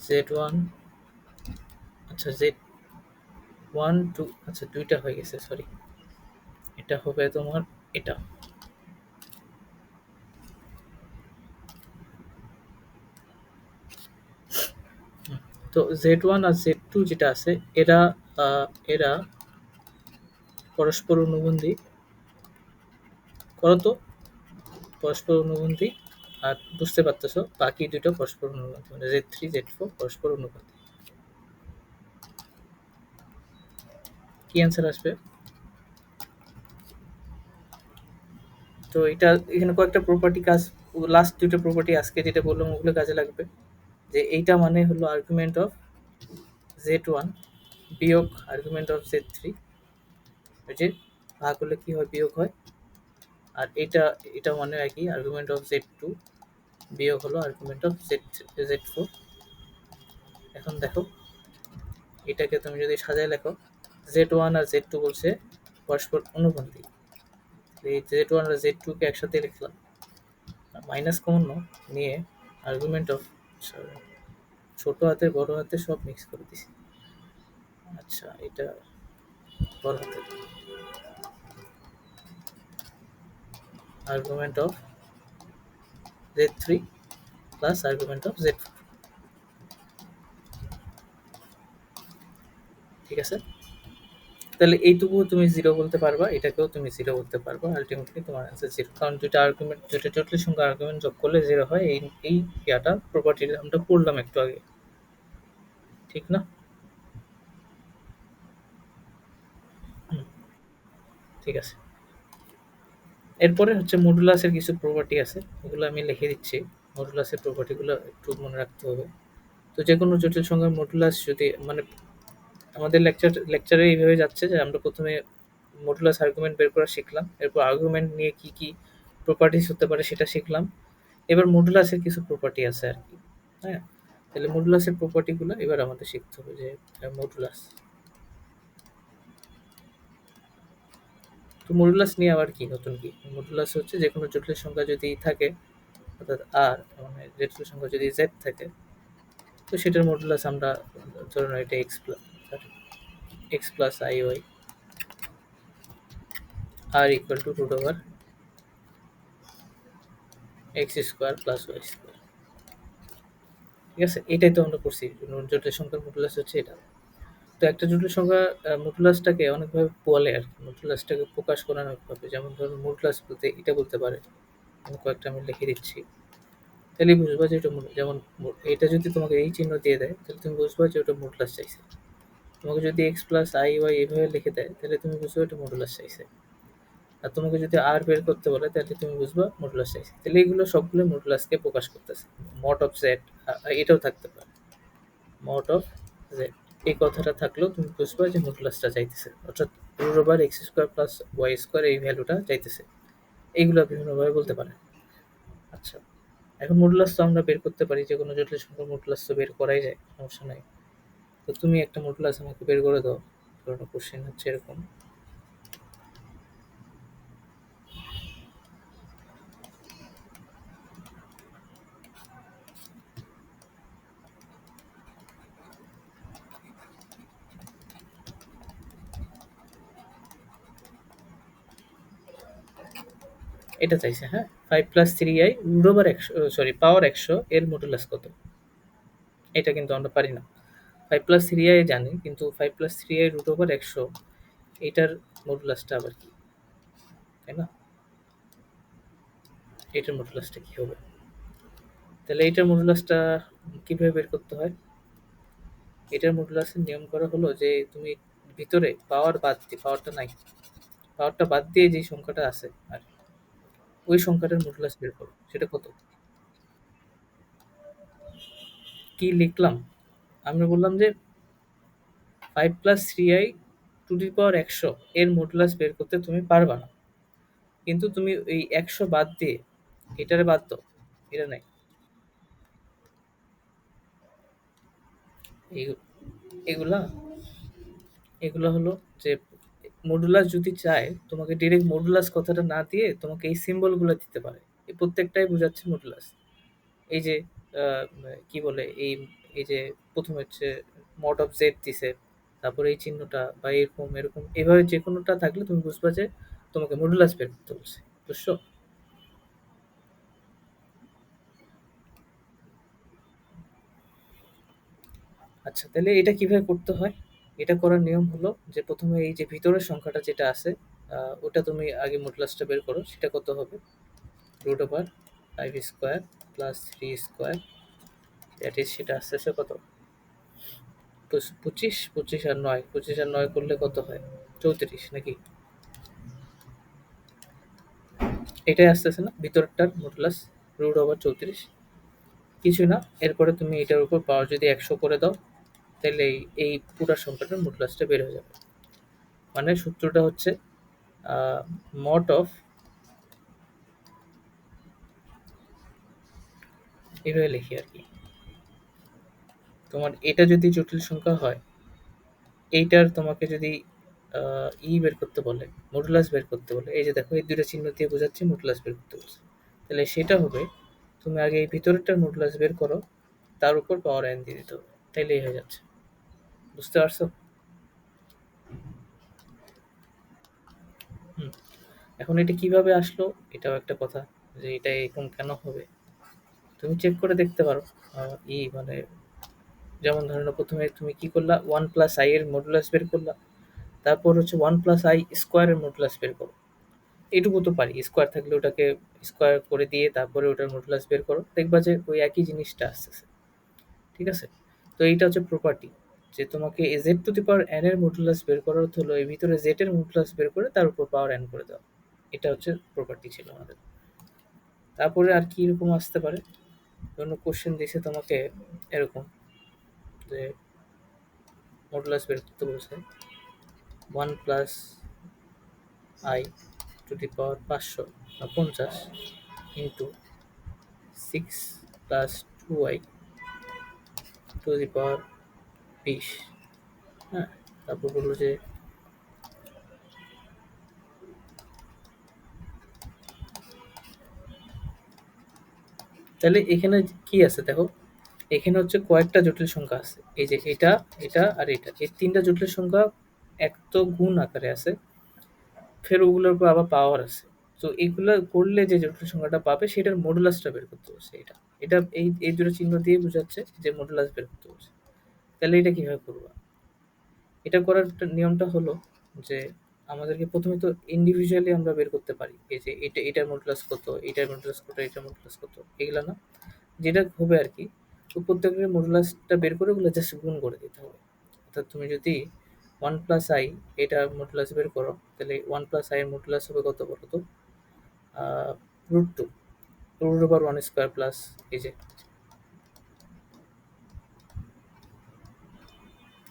z1, আচ্ছা z1 2, আচ্ছা দুইটা হয়ে গেছে, সরি। এটা হবে তোমার এটা, তো z1 আর z2 যেটা আছে এরা এরা পরস্পর অনুবন্ধী, করো তো পরস্পর অনুবন্ধী। আর বুঝতে পারতেছো বাকি দুটো পরস্পর অনুবন্ধী, মানে z3 z4 পরস্পর অনুবন্ধী। কি অ্যান্সার আসবে? তো এটা এখানে কয়েকটা প্রপার্টি কাজ, লাস্ট দুটো প্রপার্টি আজকে যেটা বললাম ওগুলো কাজে লাগবে। যে এইটা মানে হলো আর্গুমেন্ট অফ z1 বিয়োগ আর্গুমেন্ট অফ z3, ওই যে ভাগ হলে কি হয়, বিয়োগ হয়। আর এটা এটা মানে একই আর্গুমেন্ট অফ z2 বিয়োগ হলো আর্গুমেন্ট অফ z4। এখন দেখো এটাকে তুমি যদি সাজায় লেখো, z1 আর z2 বলছে পরস্পর অনুবন্ধী, এই z1 আর z2 কে একসাথে লিখলাম, মাইনাস কমন নিয়ে আর্গুমেন্ট অফ ছোট হাতে বড় হাতে সব মিক্স করে দিছি। আচ্ছা, এটা বড় হাতে argument of z3 plus argument of z4, ঠিক আছে? তাহলে এইটুকু তুমি জিরো বলতে পারবা, এটাকেও তুমি জিরো বলতে পারবা, আলটিমেটলি তোমার অ্যান্সার জিরো, কারণ দুইটা আর্গুমেন্ট, দুইটা জটিল সংখ্যা আর্গুমেন্ট যোগ করলে জিরো হয়। এই এই ইয়াটা প্রপার্টিটা আমরা পড়লাম একটু আগে, ঠিক না? হুম, ঠিক আছে। এরপরে হচ্ছে মডুলাসের কিছু প্রপার্টি আছে, ওগুলো আমি লিখে দিচ্ছি। মডুলাসের প্রপার্টিগুলো একটু মনে রাখতে হবে। তো যে কোনো জটিল সংখ্যার মডুলাস যদি মানে আমাদের লেকচারে এইভাবে যাচ্ছে যে আমরা প্রথমে মডুলাস আর্গুমেন্ট বের করা শিখলাম, এরপর আর্গুমেন্ট নিয়ে কি কি প্রপার্টিস হতে পারে সেটা শিখলাম। এবার মডুলাসের কিছু প্রপার্টি আছে আর কি, হ্যাঁ। তাহলে মডুলাসের প্রপার্টিগুলো এবার আমাদের শিখতে হবে, যে মডুলাস, তো মডুলাস নিয়ে আবার কি নতুন কি, মডুলাস হচ্ছে যে কোনো জটিল সংখ্যা যদি থাকে, অর্থাৎ আর মানে জটিল সংখ্যা যদি জেড থাকে, তো সেটার মডুলাস আমরা ধরুন এটা x plus i y r equal to root over x square plus y square, ঠিক আছে? এটাই তো আমরা করছি, জটিল সংখ্যার মডুলাস হচ্ছে এটা। তো একটা জটিল সংখ্যা মডুলাসটাকে অনেকভাবে বলে আর কি, মডুলাসটাকে প্রকাশ করানো হবে, যেমন ধরুন মডুলাস বলতে এটা বলতে পারে, আমি কয়েকটা আমি লিখে দিচ্ছি, তাহলে বুঝবা যে এটা যেমন এটা যদি তোমাকে এই চিহ্ন দিয়ে দেয় তাহলে তুমি বুঝবা যে ওটা মডুলাস চাইছে। তোমাকে যদি এক্স প্লাস আই ওয়াই এভাবে লিখে দেয় তাহলে তুমি বুঝবা এটা মডুলাস চাইছে। আর তোমাকে যদি আর বের করতে বলে তাহলে তুমি বুঝবা মডুলাস চাইছে। তাহলে এগুলো সবগুলো মডুলাসকে প্রকাশ করতেছে। মড অফ জেড এটাও থাকতে পারে, মড অফ জেড এই কথাটা থাকলেও তুমি বুঝবা যে মডুলাসটা চাইতেছে, অর্থাৎ root over x square plus y square এই ভ্যালুটা চাইতেছে। এইগুলো বিভিন্নভাবে বলতে পারে। আচ্ছা, এখন মডুলাস তো আমরা বের করতে পারি, যে কোনো জটিল সংখ্যার মডুলাস তো বের করাই যায়, সমস্যা নাই। তো তুমি একটা মডুলাস আমাকে বের করে দাও। ধরো কোশ্চেন হচ্ছে এরকম, এটা চাইছে, হ্যাঁ। 5 + 3i রুট ওভার 100, সরি পাওয়ার 100 এর মডুলাস কত? এটা কিন্তু আমরা পারি না। 5 + 3i জানি, কিন্তু 5 + 3i রুট ওভার 100 এটার মডুলাসটা আবার কি, তাই না? এটার মডুলাসটা কি হবে? তাহলে এইটার মডুলাসটা কিভাবে বের করতে হয়? এটার মডুলাসের নিয়ম করা হলো যে তুমি ভিতরে পাওয়ার বাদ দিয়ে, পাওয়ারটা নাই, পাওয়ারটা বাদ দিয়ে যে সংখ্যাটা আছে আর ওই সংখ্যাটার মডুলাস বের করো, সেটা কত? কি লিখলাম? আমরা বললাম যে 5 + 3i টু দি পাওয়ার 100 এর মডুলাস বের করতে তুমি পারবা না, কিন্তু তুমি এই 100 বাদ দিয়ে এটারে বাদ দাও, এটা নাই। এই- এগুলা এগুলা হলো যে মডুলাস যদি চায় তোমাকে ডিরেক্ট মডুলাস কথাটা না দিয়ে তোমাকে এই সিম্বলগুলো দিতে পারে, এই প্রত্যেকটাই বোঝাচ্ছে মডুলাস। এই যে কি বলে এই এই যে প্রথমে হচ্ছে মড অফ জেড দিছে, তারপরে এই চিহ্নটা বা এরকম এরকম এভাবে যে কোনোটা থাকলে তুমি বুঝবা যে তোমাকে মডুলাস বের করতে বলছে। বুঝছো? আচ্ছা, তাহলে এটা কিভাবে করতে হয়? এটা করার নিয়ম হলো যে প্রথমে এই যে ভিতরের সংখ্যাটা যেটা আছে ওটা তুমি আগে মডুলাসটা বের করো, সেটা কত হবে? Root over 5 square plus 3 square, that is সেটা আস্তে আস্তে কত? 25, 25 আর 9, 25 আর 9 করলে কত হয়? 34 নাকি? এটাই আসতেছে না ভিতরটার মডুলাস, রুট ওভার 34। কিছু না, এরপরে তুমি এটার উপর পাওয়ার যদি 100 করে দাও, তাহলে এই পুরো সংখ্যাটার মডুলাসটা বের হয়ে যাবে। মানে সূত্রটা হচ্ছে মড অফ, এভাবে লিখি আর কি। তোমার এটা যদি জটিল সংখ্যা হয়, এইটার তোমাকে যদি বের করতে বলে, মডুলাস বের করতে বলে, এই যে দেখো এই দুটো চিহ্ন দিয়ে বোঝাচ্ছি মডুলাস বের করতে বলছে, তাহলে সেটা হবে তুমি আগে এই ভিতরেরটার মডুলাস বের করো, তার উপর পাওয়ার এন দিয়ে দিতে হবে, তাইলেই হয়ে যাচ্ছে। বুঝতে পারছো? হুম। এখন এটা কিভাবে আসলো, এটাও একটা কথা, যে এটা এরকম কেন হবে। তুমি চেক করে দেখতে পারো। মানে যেমন ধরে নাও প্রথমে তুমি কি করলা, 1 + i এর মডুলাস বের করলা, তারপর হচ্ছে 1 + i স্কোয়ারের মডুলাস বের করো। এইটুকু তো পারি, স্কোয়ার থাকলে ওটাকে স্কোয়ার করে দিয়ে তারপরে ওটার মডুলাস বের করো, দেখবা যে ওই একই জিনিসটা আসতেছে। ঠিক আছে? তো এইটা হচ্ছে প্রপার্টি, যে তোমাকে Z to the power N এর মডুলাস বের করার অর্থ হলো এই ভিতরে জেড এর মডুলাস বের করে তার উপর পাওয়ার এন করে দেওয়া। এটা হচ্ছে প্রপার্টি ছিল আমাদের। তারপরে আর কি রকম আসতে পারে? কোনো কোশ্চেন দিছে তোমাকে এরকম, যে মডুলাস বের করতে বলছে 1 + i টু দি পাওয়ার 500 বা 50 ইন্টু 6 + 2i টু দি পাওয়ার 20। হ্যাঁ, তারপর বললো যে তাহলে এখানে কি আছে দেখো, এখানে হচ্ছে কয়েকটা জটিল সংখ্যা আছে, এই যে এটা, এটা আর এটা, এই তিনটা জটিল সংখ্যা এক তো গুণ আকারে আছে, ফের ওগুলোর উপর আবার পাওয়ার আছে। তো এইগুলো করলে যে জটিল সংখ্যাটা পাবে সেটার মডুলাসটা বের করতে হচ্ছে। এটা এটা এই দুটো চিহ্ন দিয়ে বোঝাচ্ছে যে মডুলাস বের করতে হচ্ছে। তাহলে এটা কিভাবে করবা? এটা করার নিয়মটা হলো যে আমাদেরকে প্রথমে তো ইন্ডিভিজুয়ালি আমরা বের করতে পারি, এই যে এটা, এটার মডুলাস কত, এটার মডুলাস কত, এটার মডুলাস কত, এগুলা না, যেটা হবে আর কি। তো প্রত্যেকের মডুলাসটা বের করে ওগুলো জাস্ট গুণ করে দিতে হবে। অর্থাৎ তুমি যদি 1 + i এটা মডুলাস বের করো, তাহলে 1 + i এর মডুলাস হবে কত বলো তো? √2, রুট ওভার 1 স্কোয়ার প্লাস এই যে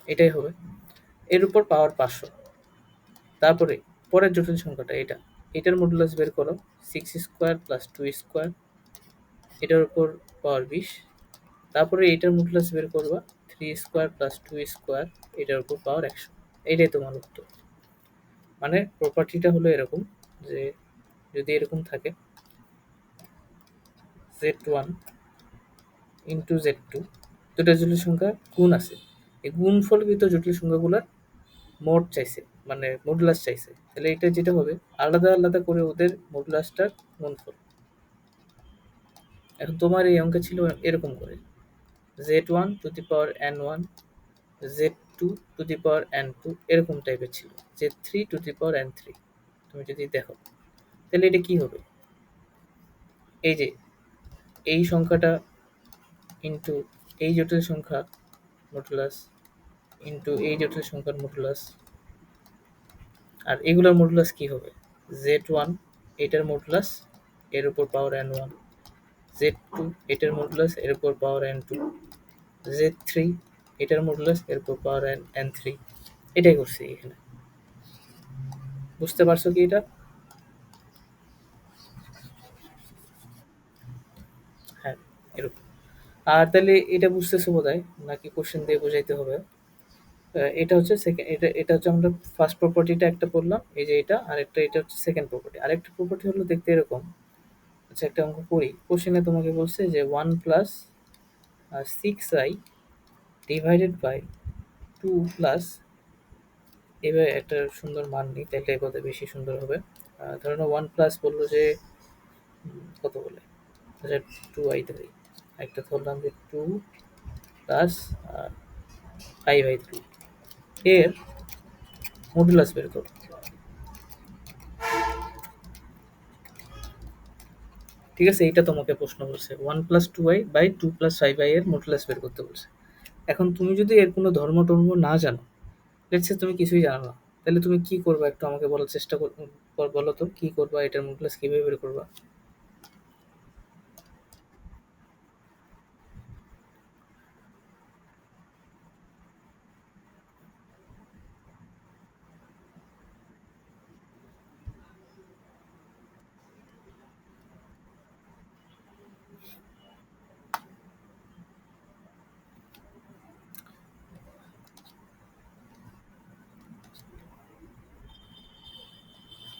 এটাই হবে, এর উপর পাওয়ার 500। তারপরে পরের জটিল সংখ্যাটা এটা, এটার মডুলাস বের করো 6 স্কোয়ার প্লাস 2 স্কোয়ার, এটার উপর পাওয়ার 20। তারপরে এটার মডুলাস বের করবা 3 স্কোয়ার প্লাস 2 স্কোয়ার, এটার উপর পাওয়ার 100। এটাই তোমার উত্তর। মানে প্রপার্টিটা হলো এরকম, যে যদি এরকম থাকে z1 ইন্টু z2, দুটো জটিল সংখ্যা গুণ আছে, এই গুণফলকৃত জটিল সংখ্যাগুলোর মোড চাইছে, মানে মডুলাস চাইছে, তাহলে এটা যেটা হবে, আলাদা আলাদা করে ওদের মডুলাসটার গুণফল। এখন তোমার এই অঙ্কে ছিল এরকম করে, z1 to the power n1, z2 to the power n2, এরকম টাইপের ছিল, z3 to the power n3। তুমি যদি দেখো তাহলে এটা কি হবে, এই যে এই সংখ্যাটা ইন্টু এই জটিল সংখ্যা মডুলাস ইন্টু এই জটিল সংখ্যার মডুলাস, আর এগুলোর মডুলাস কি হবে, z1 এটার মডুলাস এর উপর পাওয়ার n1, z2 এটার মডুলাস এর উপর পাওয়ার n2, z3 এটার মডুলাস এর উপর পাওয়ার n3। এটাই করছি এখানে, বুঝতে পারছো কি এটা? হ্যাঁ, এরকম। আর তাহলে এটা বুঝতেছো বোধহয়, নাকি কোশ্চেন দিয়ে বোঝাইতে হবে? এটা হচ্ছে সেকেন্ড, এটা হচ্ছে আমরা ফার্স্ট প্রপার্টিটা একটা পড়লাম, এই যে এটা, আর একটা এটা হচ্ছে সেকেন্ড প্রপার্টি। আরেকটা প্রপার্টি হলো দেখতে এরকম। আচ্ছা, একটা অঙ্ক করি। কোশ্চেনে তোমাকে বলছে যে 1 plus 6i divided by 2 plus, এবার একটা সুন্দর মান নিই, তাহলে বোধহয় বেশি সুন্দর হবে। ধরো না, 1 প্লাস বললো যে কত বলে, আচ্ছা 2i ধরি, একটা ধরলাম যে 2 প্লাস 5i3, এর মডুলাস বের করো। ঠিক আছে, এইটা তোমাকে প্রশ্ন বলছে 1 plus 2i by 2 plus 5i এর মডুলাস বের করতে বলছে। এখন তুমি যদি এর কোনো ধর্ম টর্ম না জানো, লেটস সে তুমি কিছুই জানো না, তাহলে তুমি কি করবা একটু আমাকে বলার চেষ্টা বলো তো কি করবা, এটার মডুলাস কিভাবে বের করবা?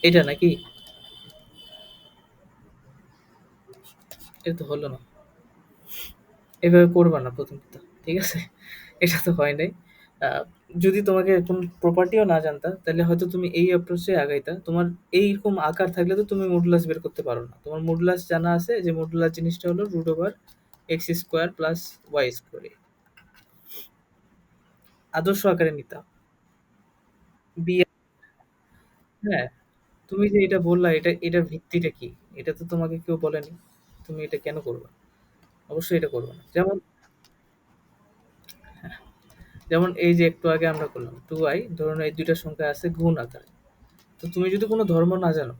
এটা নাকি, এটা তো হলো না, এভাবে করবা না প্রথমত, ঠিক আছে? এটা তো হয় নাই। আহ, যদি তোমাকে কোন প্রপার্টিও না জানতা, তাহলে হয়তো তুমি এই অ্যাপ্রোচে আগাইতা। তোমার এইরকম আকার থাকলে তো তুমি মডুলাস বের করতে পারো না। তোমার মডুলাস জানা আছে যে মডুলাস জিনিসটা হলো √x² + y²। আদর্শ আকারে নিতা। বি, হ্যাঁ, তুমি যে এটা বললা, এটার ভিত্তিটা কি? এটা তো তোমাকে কেউ বলেনি। তুমি এটা কেন করবা? অবশ্যই এটা করবে না। যেমন, যেমন এই যে একটু আগে আমরা করলাম 2i, ধরুন এই দুইটা সংখ্যা আছে গুণ আকারে। তো তুমি যদি কোনো ধর্ম না জানো,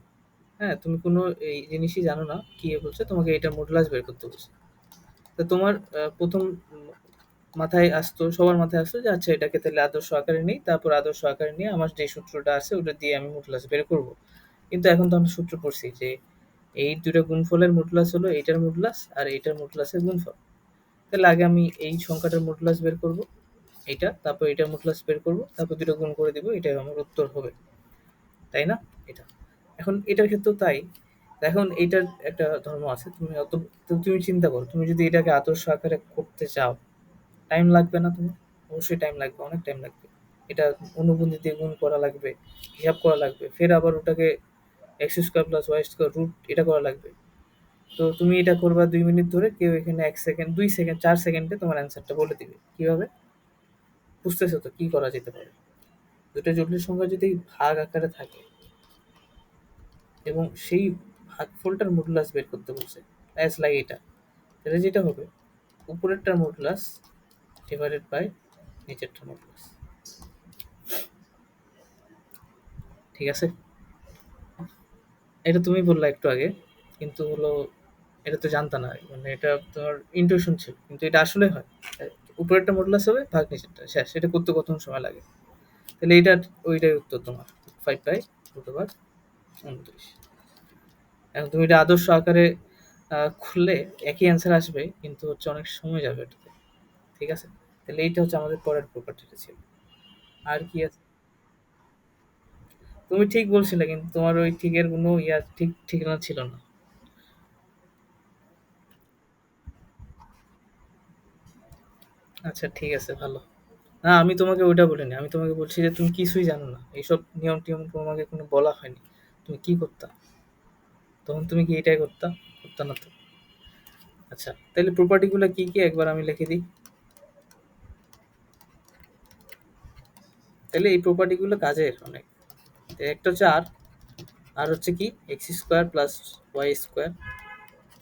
হ্যাঁ, তুমি কোনো এই জিনিসই জানো না, কি বলছে তোমাকে এটা মডুলাস বের করতে বলছে। তো তোমার প্রথম মাথায় আসতো, সবার মাথায় আসতো যে আচ্ছা এটাকে তাহলে আদর্শ আকারে নিই, তারপর আদর্শ আকারে নিয়ে আমার যে সূত্রটা আছে ওটা দিয়ে আমি মডুলাস বের করব। কিন্তু এখন তো আমরা সূত্র পড়ছি যে এই দুটো গুণফলের মডুলাস হলো এইটার মডুলাস আর এইটার মডুলাসের গুণফল। তাহলে আগে আমি এই সংখ্যাটার মডুলাস বের করব, এইটা, তারপর এটার মডুলাস বের করব, তারপর দুটো গুণ করে দিব, এটাই আমার উত্তর হবে, তাই না? এটা, এখন এটার ক্ষেত্রেও তাই। এখন এইটার একটা ধর্ম আছে, তুমি অত, তুমি চিন্তা করো, তুমি যদি এটাকে আদর্শ আকারে করতে চাও, টাইম লাগবে না তোমার? অবশ্যই টাইম লাগবে, অনেক টাইম লাগবে। এটা অনুবন্ধী দিয়ে গুণ করা লাগবে, হিসাব করা লাগবে, ফের আবার ওটাকে x² + y² রুট এটা করা লাগবে। তো তুমি এটা করবা 2 মিনিট ধরে, কেউ এখানে 1 সেকেন্ড, 2 সেকেন্ড, 4 সেকেন্ডে তোমার অ্যান্সারটা বলে দিবে কিভাবে। বুঝতেছো তো কি করা যেতে পারে? দুটো জটিল সংখ্যা যদি ভাগ আকারে থাকে এবং সেই ভাগফলটার মডুলাস বের করতে বলছে, অ্যাজ লাইক এটা, তাহলে যেটা হবে, উপরেরটার মডুলাস ডিভাইডেড বাই নিচেরটার মডুলাস। ঠিক আছে? এটা তুমি বললা একটু আগে, কিন্তু হলো এটা তো জানতা না, মানে এটা তোমার ইনটিউশন ছিল, কিন্তু এটা আসলে হয়। উপরেরটা মডুলাস হবে ভাগ নিচেরটা, শেষ। এটা করতে কত সময় লাগে? তাহলে এইটার, ওইটাই উত্তর তোমার, 5/√29। এখন তুমি এটা আদর্শ আকারে খুললে একই অ্যান্সার আসবে, কিন্তু হচ্ছে অনেক সময় যাবে এটাতে। ঠিক আছে? তাহলে এইটা হচ্ছে আমাদের পরের প্রপার্টিটা ছিল। আর কি আছে? তুমি ঠিক বলছিলে, কিন্তু তোমার ওই ঠিকের কোনো ঠিক ঠিকানা ছিল না। আচ্ছা ঠিক আছে, ভালো। না, আমি তোমাকে ওইটা বলিনি। আমি তোমাকে বলছি যে তুমি কিছুই জানো না। এইসব নিয়ম-টিয়ম তোমাকে কোনো বলা হয়নি। তুমি কি করতা? তখন তুমি কি এটাই করতা? করতা না তো। আচ্ছা, তাইলে প্রপার্টি গুলা কি, কি একবার আমি লিখে দিই। তাইলে এই প্রপার্টি গুলো কাজের অনেক। তো একটা হচ্ছে আর, আর হচ্ছে কি x² প্লাস y²।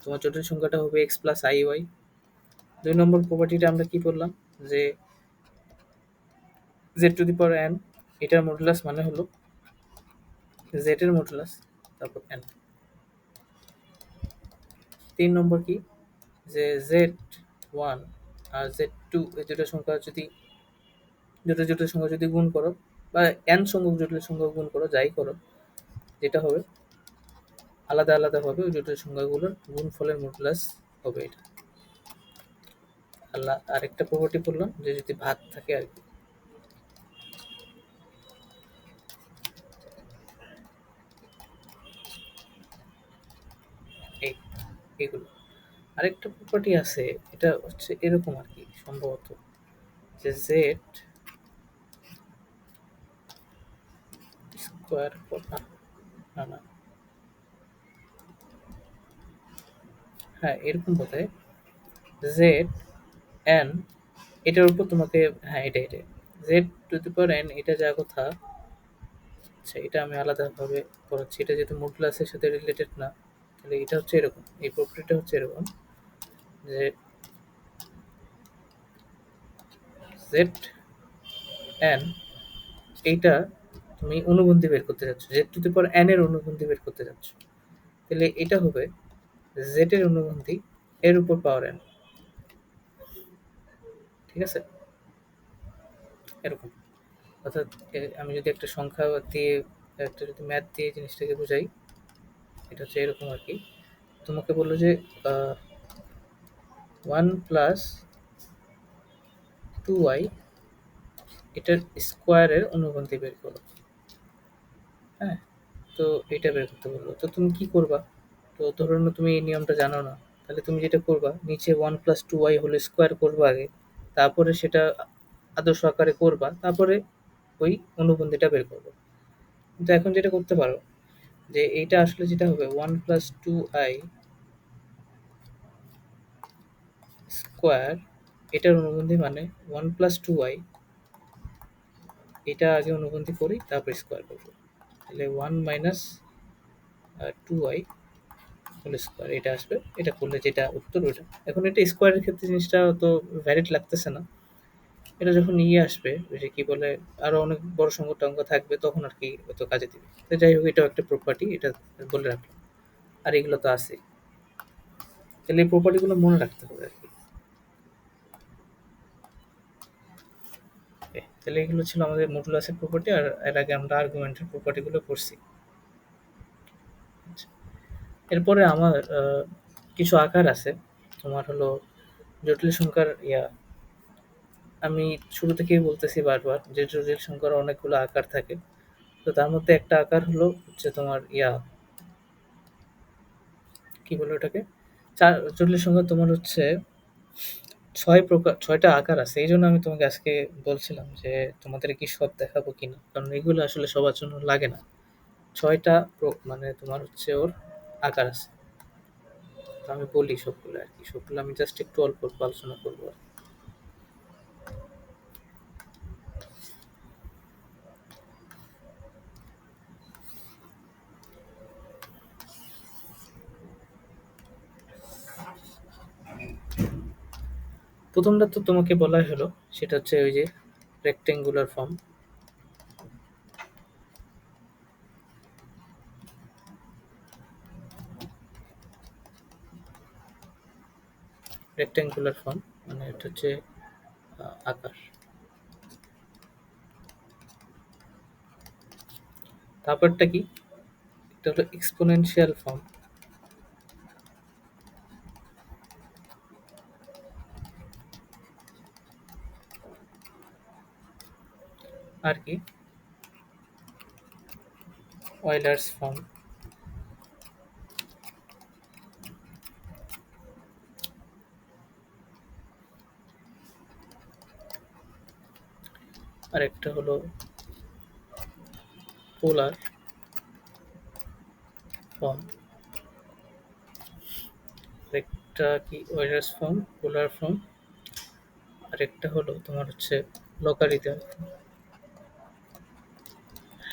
তোমার জটিল সংখ্যাটা হবে x প্লাস iy। ২ নম্বর প্রপার্টিটা আমরা কি বললাম? যে z⁴n এটার মডুলাস মানে হলো z এর মডুলাস তারপর n। ৩ নম্বর কি? যে z1 আর z2 এই দুটো জটিল সংখ্যা যদি গুণ করো বা n সংখ্যক জটিল সংখ্যা গুণ করো, যাই করো, যেটা হবে আলাদা আলাদাভাবে ওই জটিল সংখ্যাগুলোর গুণফলের মডুলাস হবে এটা। আরেকটা প্রপার্টি বললাম যে যদি ভাগ থাকে আর কি। এই এগুলো। আরেকটা প্রপার্টি আছে, এটা হচ্ছে এরকম আর কি সম্ভবত, যে জেড স্কোয়ার, না না না, হ্যাঁ এরকম বোধহয়, জেড এন এটার উপর তোমাকে, হ্যাঁ এটাই z⁴n এটা যা কথা। আচ্ছা, এটা আমি আলাদাভাবে পড়াচ্ছি। এটা যেহেতু মডুলাসের সাথে রিলেটেড না, তাহলে এটা হচ্ছে এরকম, এই প্রপার্টিটা হচ্ছে এরকম যে জেড এন এইটা তুমি অনুবন্ধী বের করতে যাচ্ছ, z⁴n এর অনুবন্ধী বের করতে যাচ্ছ, তাহলে এটা হবে z এর অনুবন্ধী এর উপর পাওয়ার n। ঠিক আছে? এরকম। অর্থাৎ আমি যদি একটা সংখ্যা দিয়ে, একটা যদি ম্যাথ দিয়ে জিনিসটাকে বোঝাই, এটা হচ্ছে এরকম আর কি। তোমাকে বললো যে 1 প্লাস 2y এটার স্কোয়ারের অনুবন্ধী বের করো। হ্যাঁ, তো এটা বের করতে বললো, তো তুমি কি করবা? তো ধরো না তুমি এই নিয়মটা জানো না, তাহলে তুমি যেটা করবা, নিচে 1 প্লাস 2y হোল স্কোয়ার করবা আগে, তারপরে সেটা আদর্শ আকারে করবা, তারপরে ওই অনুবন্ধীটা বের করবো। কিন্তু এখন যেটা করতে পারো, যে এইটা আসলে যেটা হবে 1 প্লাস 2i স্কোয়ার, এটার অনুবন্ধী মানে 1 প্লাস 2i, এটা আগে অনুবন্ধী করি তারপর স্কোয়ার করবো, তাহলে 1 মাইনাস 2i হোল স্কোয়ার এটা আসবে। এটা করলে যেটা উত্তর ওইটা। এখন এটা স্কোয়ারের ক্ষেত্রে জিনিসটা তো ভ্যালিড লাগতেছে না। এটা যখন ইয়ে আসবে, ওই যে কি বলে, আরো অনেক বড় সংখ্যা টংখ্য থাকবে, তখন আর কি হয়তো কাজে দিবে। তো যাই হোক, এটাও একটা প্রপার্টি, এটা বলে রাখলাম। আর এগুলো তো আছে, তাহলে এই প্রপার্টিগুলো মনে রাখতে হবে আর কি। তাহলে এগুলো ছিল আমাদের মডুলাসের প্রপার্টি, আর এর আগে আমরা আর্গুমেন্টের প্রপার্টিগুলো পড়ছি। আচ্ছা, এরপরে আমার কিছু আকার আছে। তোমার হলো জটিল সংখ্যার আমি শুরু থেকেই বলতেছি বারবার যে জটিল সংখ্যার অনেকগুলো আকার থাকে। তো তার মধ্যে একটা আকার হলো হচ্ছে তোমার কি বলে ওটাকে, জটিল সংখ্যা তোমার হচ্ছে ৬টা আকার আছে। এই জন্য আমি তোমাকে আজকে বলছিলাম যে তোমাদের কি সব দেখাবো কিনা, কারণ এগুলো আসলে সবার জন্য লাগে না। ৬টা মানে তোমার হচ্ছে ওর আকার আছে। তো আমি বলি সবগুলো আর কি, সবগুলো আমি জাস্ট একটু অল্প অল্প আলোচনা করবো আর কি। প্রথমটা তো তোমাকে বলাই হলো, সেটা হচ্ছে ওই যে রেক্টেঙ্গুলার ফর্ম। রেক্টেঙ্গুলার ফর্ম মানে এটা হচ্ছে আকার। তারপরটা কি? এটা হলো এক্সপোনেনশিয়াল ফর্ম। আর কি? Euler's form. আরেকটা হলো পোলার ফর্ম, আরেকটা কি ওয়েলার্স ফর্ম, পোলার ফর্ম, আরেকটা হলো তোমার হচ্ছে লগারিদম।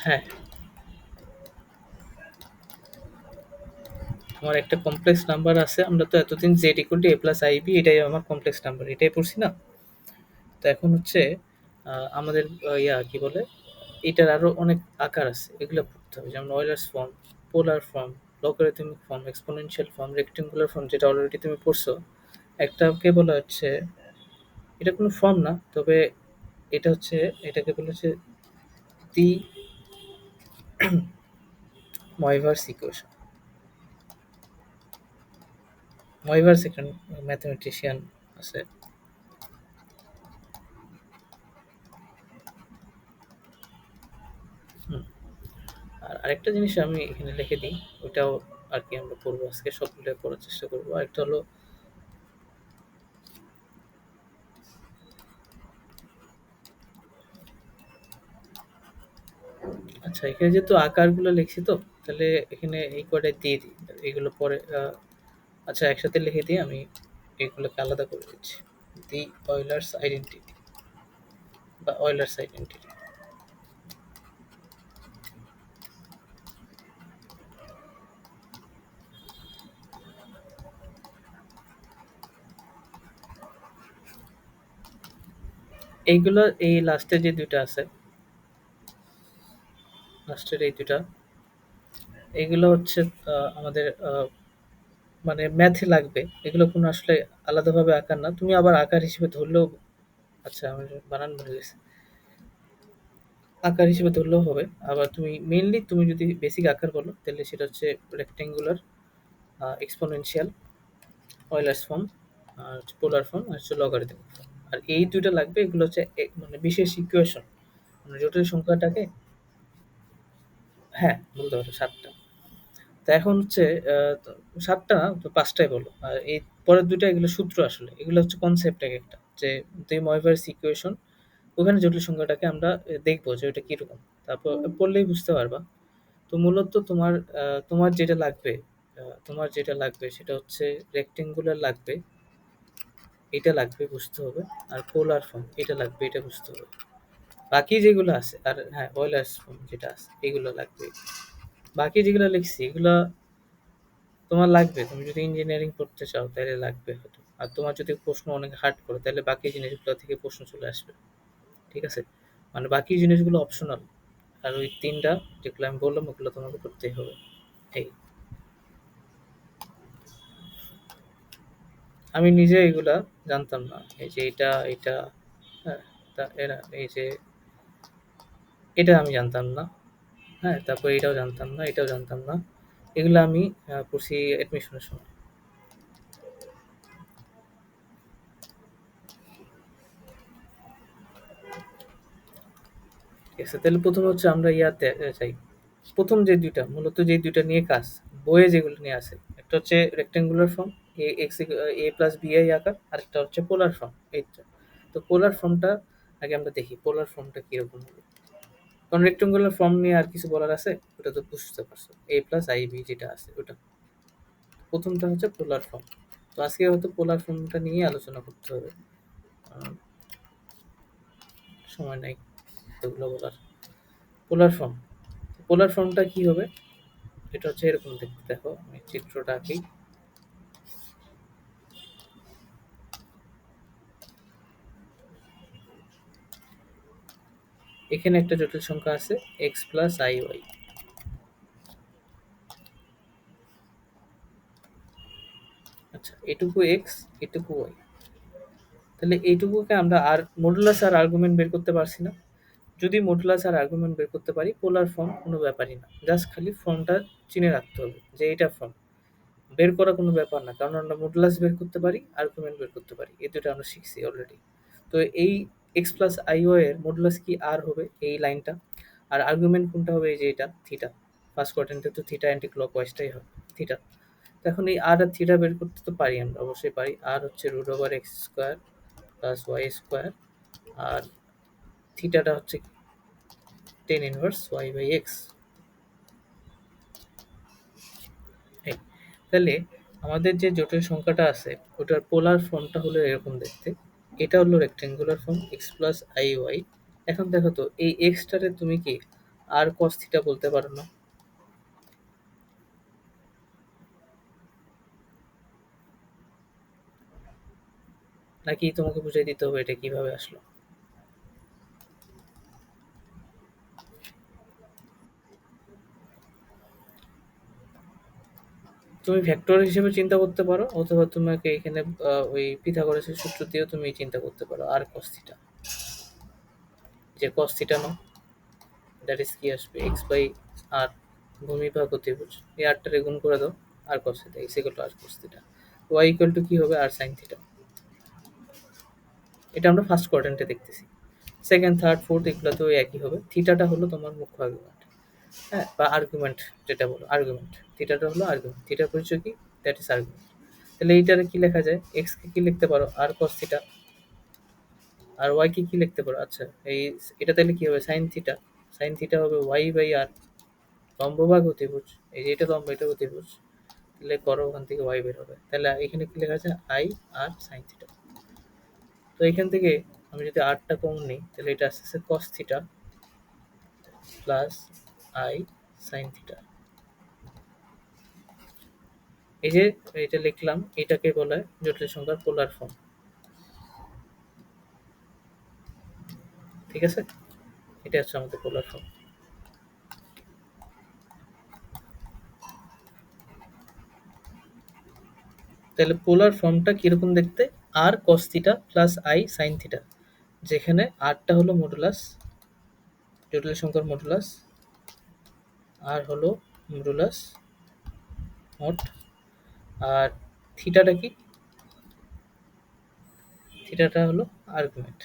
হ্যাঁ, তোমার একটা কমপ্লেক্স নাম্বার আছে, আমরা তো এতদিন z equal to a plus i b এটাই আমার কমপ্লেক্স নাম্বার এটাই পড়ছি না। তো এখন হচ্ছে আমাদের কি বলে, এটার আরো অনেক আকার আছে, এগুলো পড়তে হবে, যেমন Euler's form, polar form, logarithmic form, exponential form, rectangular form, যেটা অলরেডি তুমি পড়ছো। একটাকে বলা হচ্ছে, এটা কোনো ফর্ম না, তবে এটা হচ্ছে, এটাকে বলা হচ্ছে দি ময়ভার্স ইকুয়েশন। ময়ভার্স একজন ম্যাথমেটিশিয়ান আছে। হুম। আর আরেকটা জিনিস আমি এখানে লিখে দিই, ওইটাও আর কি আমরা পড়বো আজকে, সবগুলো পড়ার চেষ্টা করবো। আরেকটা হলো, আচ্ছা এখানে যেহেতু আকারগুলো লিখছি, তো তাহলে এখানে এই কয়টা দিয়ে দিই, এগুলো পরে আচ্ছা একসাথে লিখে দিই আমি, এগুলোকে আলাদা করে দিচ্ছি। দি অয়েলার্স আইডেন্টিটি বা অয়েলার্স আইডেন্টিটি। এইগুলো এই লাস্টে যে দুইটা আছে, লাস্টের এই দুইটা, এগুলো হচ্ছে আমাদের মানে ম্যাথে লাগবে, এগুলো কোনো আসলে আলাদাভাবে আকার না, তুমি আবার আকার হিসেবে ধরলেও, আচ্ছা আমি বানান ভুলে গেছি, আকার হিসেবে ধরলেও হবে। আবার তুমি মেইনলি তুমি যদি বেসিক আকার বলো তাহলে সেটা হচ্ছে রেক্টেঙ্গুলার, এক্সপোনেনশিয়াল, অয়েলার্স ফর্ম, আর পোলার ফর্ম, আর হচ্ছে লগারিদম ফর্ম। আর এই দুইটা লাগবে, এগুলো হচ্ছে মানে বিশেষ ইকুয়েশন, মানে জটিল সংখ্যাটাকে, হ্যাঁ বলতে পারো 7টা। তো এখন হচ্ছে তো 7টা না, তো 5টাই বলো। আর এই পরের 2টা এগুলো সূত্র, আসলে এগুলো হচ্ছে কনসেপ্ট এক একটা, যে দুই ময়ভার্স ইকুয়েশন, ওখানে জটিল সংখ্যাটাকে আমরা দেখবো যে ওইটা কিরকম, তারপর পড়লেই বুঝতে পারবা। তো মূলত তোমার যেটা লাগবে, তোমার যেটা লাগবে সেটা হচ্ছে রেক্টেঙ্গুলার লাগবে, এটা লাগবে বুঝতে হবে, আর পোলার ফর্ম এটা লাগবে, এটা বুঝতে হবে। বাকি যেগুলো আছে, আর হ্যাঁ অয়েলার্স ফর্ম যেটা আছে এগুলো লাগবে। বাকি যেগুলো লিখছি এগুলা তোমার লাগবে, তুমি যদি ইঞ্জিনিয়ারিং পড়তে চাও তাহলে লাগবে হয়তো। আর তোমার যদি প্রশ্ন অনেক হার্ড করে তাহলে বাকি জিনিসগুলো থেকে প্রশ্ন চলে আসবে। ঠিক আছে, মানে বাকি জিনিসগুলো অপশনাল। আর ওই 3টা যেগুলো আমি বললাম ওগুলো তোমাকে করতেই হবে। এই আমি নিজে এগুলা জানতাম না, এই যে এটা হ্যাঁ, এরা এই যে এটা আমি জানতাম না, হ্যাঁ তারপর এটাও জানতাম না, এটাও জানতাম না, এগুলো আমি পড়ছি অ্যাডমিশনের সময়। ঠিক আছে, তাহলে প্রথমে হচ্ছে আমরা ইয়াতে যাই। প্রথম যে ২টা মূলত যে ২টা নিয়ে কাজ, বইয়ে যেগুলো নিয়ে আসে, একটা হচ্ছে রেক্টেঙ্গুলার ফর্ম, a+b আকার, আরেকটা হচ্ছে পোলার ফর্ম, এইটা। তো পোলার ফর্মটা আগে আমরা দেখি, পোলার ফর্মটা কিরকম হবে। কারণ রেক্টেঙ্গুলার ফর্ম নিয়ে আর কিছু বলার আছে, ওটা তো বুঝতে পারছো, a+ib যেটা আছে ওটা। প্রথমটা হচ্ছে পোলার ফর্ম। তো আজকে হয়তো পোলার ফর্মটা নিয়ে আলোচনা করতে হবে, কারণ সময় নাই এগুলো বলার। পোলার ফর্ম, পোলার ফর্মটা কি হবে, এটা হচ্ছে এরকম দেখতে, দেখো আমি চিত্রটা আঁকি। এখানে একটা জটিল সংখ্যা আছে x+iy। আচ্ছা এটুকু এক্স, এটুকু ওয়াই, তাহলে এইটুকুকে আমরা আর মডুলাস আর আর্গুমেন্ট বের করতে পারছি না। যদি মডুলাস আর আর্গুমেন্ট বের করতে পারি, পোলার ফর্ম কোনো ব্যাপারই না, জাস্ট খালি ফর্মটা চিনে রাখতে হবে যে এটা ফর্ম। বের করা কোনো ব্যাপার না, কারণ আমরা মডুলাস বের করতে পারি, আর্গুমেন্ট বের করতে পারি, এই দুটো আমরা শিখছি অলরেডি। তো এই x+iy এর মডুলাস কি আর হবে এই লাইনটা, আর আর্গুমেন্ট কোনটা হবে, এই যে এটা থিটা, ফার্স্ট কোয়াড্রেন্টে তো থিটা অ্যান্টি ক্লকওয়াইজটাই হবে, থিটা। তো এখন এই আর আর থিটা বের করতে তো পারি, আমরা অবশ্যই পারি। আর হচ্ছে √x² + y² আর থিটাটা হচ্ছে tan inverse y by x. তাহলে আমাদের যে জটিল সংখ্যাটা আছে ওটার পোলার ফর্মটা হলো এরকম দেখতে। এটা হলো rectangular form x plus i y. এখন দেখো তো এই এক্সটারে তুমি কি আর কস থিটা বলতে পারো না? নাকি তোমাকে বুঝাই দিতে হবে এটা কিভাবে আসলো? তুমি ভেক্টর হিসেবে চিন্তা করতে পারো, অথবা তোমাকে এখানে ওই পিথাগোরাসের সূত্র দিয়েও তুমি চিন্তা করতে পারো আর কস থিটা। যে cos theta now, that is কি আসবে এক্স বাই আর, ভূমি ভাগ অতিভুজ, এই আরটারে গুণ করে দাও, আর cos theta is equal to r cos theta. Y equal to কি হবে আর সাইন থিটা। এটা আমরা ফার্স্ট কোয়াড্রেন্টে দেখতেছি। সেকেন্ড থার্ড ফোর্থ এগুলোতেও একই হবে। থিটাটা হলো তোমার মুখ্য আর্গুমেন্ট, হ্যাঁ, বা আর্গুমেন্ট যেটা বলো আর্গুমেন্ট। থিটাটা হলো আর্গুমেন্ট, থিটার পরিচয় কি? That is argument. তাহলে এইটারে কি লেখা যায়? এক্স কে কি লিখতে পারো আর কস থিটা, আর ওয়াই কে কি লিখতে পারো? আচ্ছা, এই এটা তাহলে কি হবে? Sign theta. সাইন থিটা হবে ওয়াই বাই আর, লম্ব ভাগ অতিভুজ, এই যে এটা লম্ব এটা অতিভুজ, তাহলে করো ওখান থেকে ওয়াই বের হবে। তাহলে এখানে কি লেখা আছে? I r sine theta. তো এখান থেকে আমি যদি আরটা কমন নিই তাহলে এটা আসছে কস theta plus i sine theta. এই যে এটা লিখলাম, এটাকে বলা হয় জটিল সংখ্যার পোলার ফর্ম। ঠিক আছে, এটা হচ্ছে আমাদের পোলার ফর্ম। তাহলে পোলার ফর্মটা কিরকম দেখতে? R cos theta plus i sine theta, যেখানে আরটা হলো মডুলাস, জটিল সংখ্যার মডুলাস, আর হলো মডুলাস মড, আর থিটাটা কি? থিটাটা হলো আর্গুমেন্ট,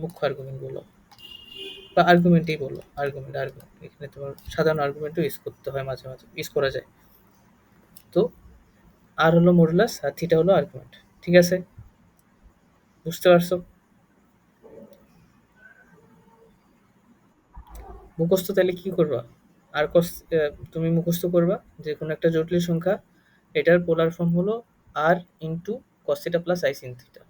মুখ্য আর্গুমেন্ট বলো, বা আর্গুমেন্টই বলো, আর্গুমেন্ট আর্গুমেন্ট। এখানে তোমার সাধারণ আর্গুমেন্টও ইউজ করতে হয়, মাঝে মাঝে ইউজ করা যায়। তো আর হলো মডুলাস আর থিটা হলো আর্গুমেন্ট। ঠিক আছে, বুঝতে পারছো? মুখস্থ তাহলে কি করবা? আর কস, তুমি মুখস্থ করবা যে কোনো একটা জটিল সংখ্যা, এটার পোলার ফর্ম হলো r into cos theta plus i sin theta,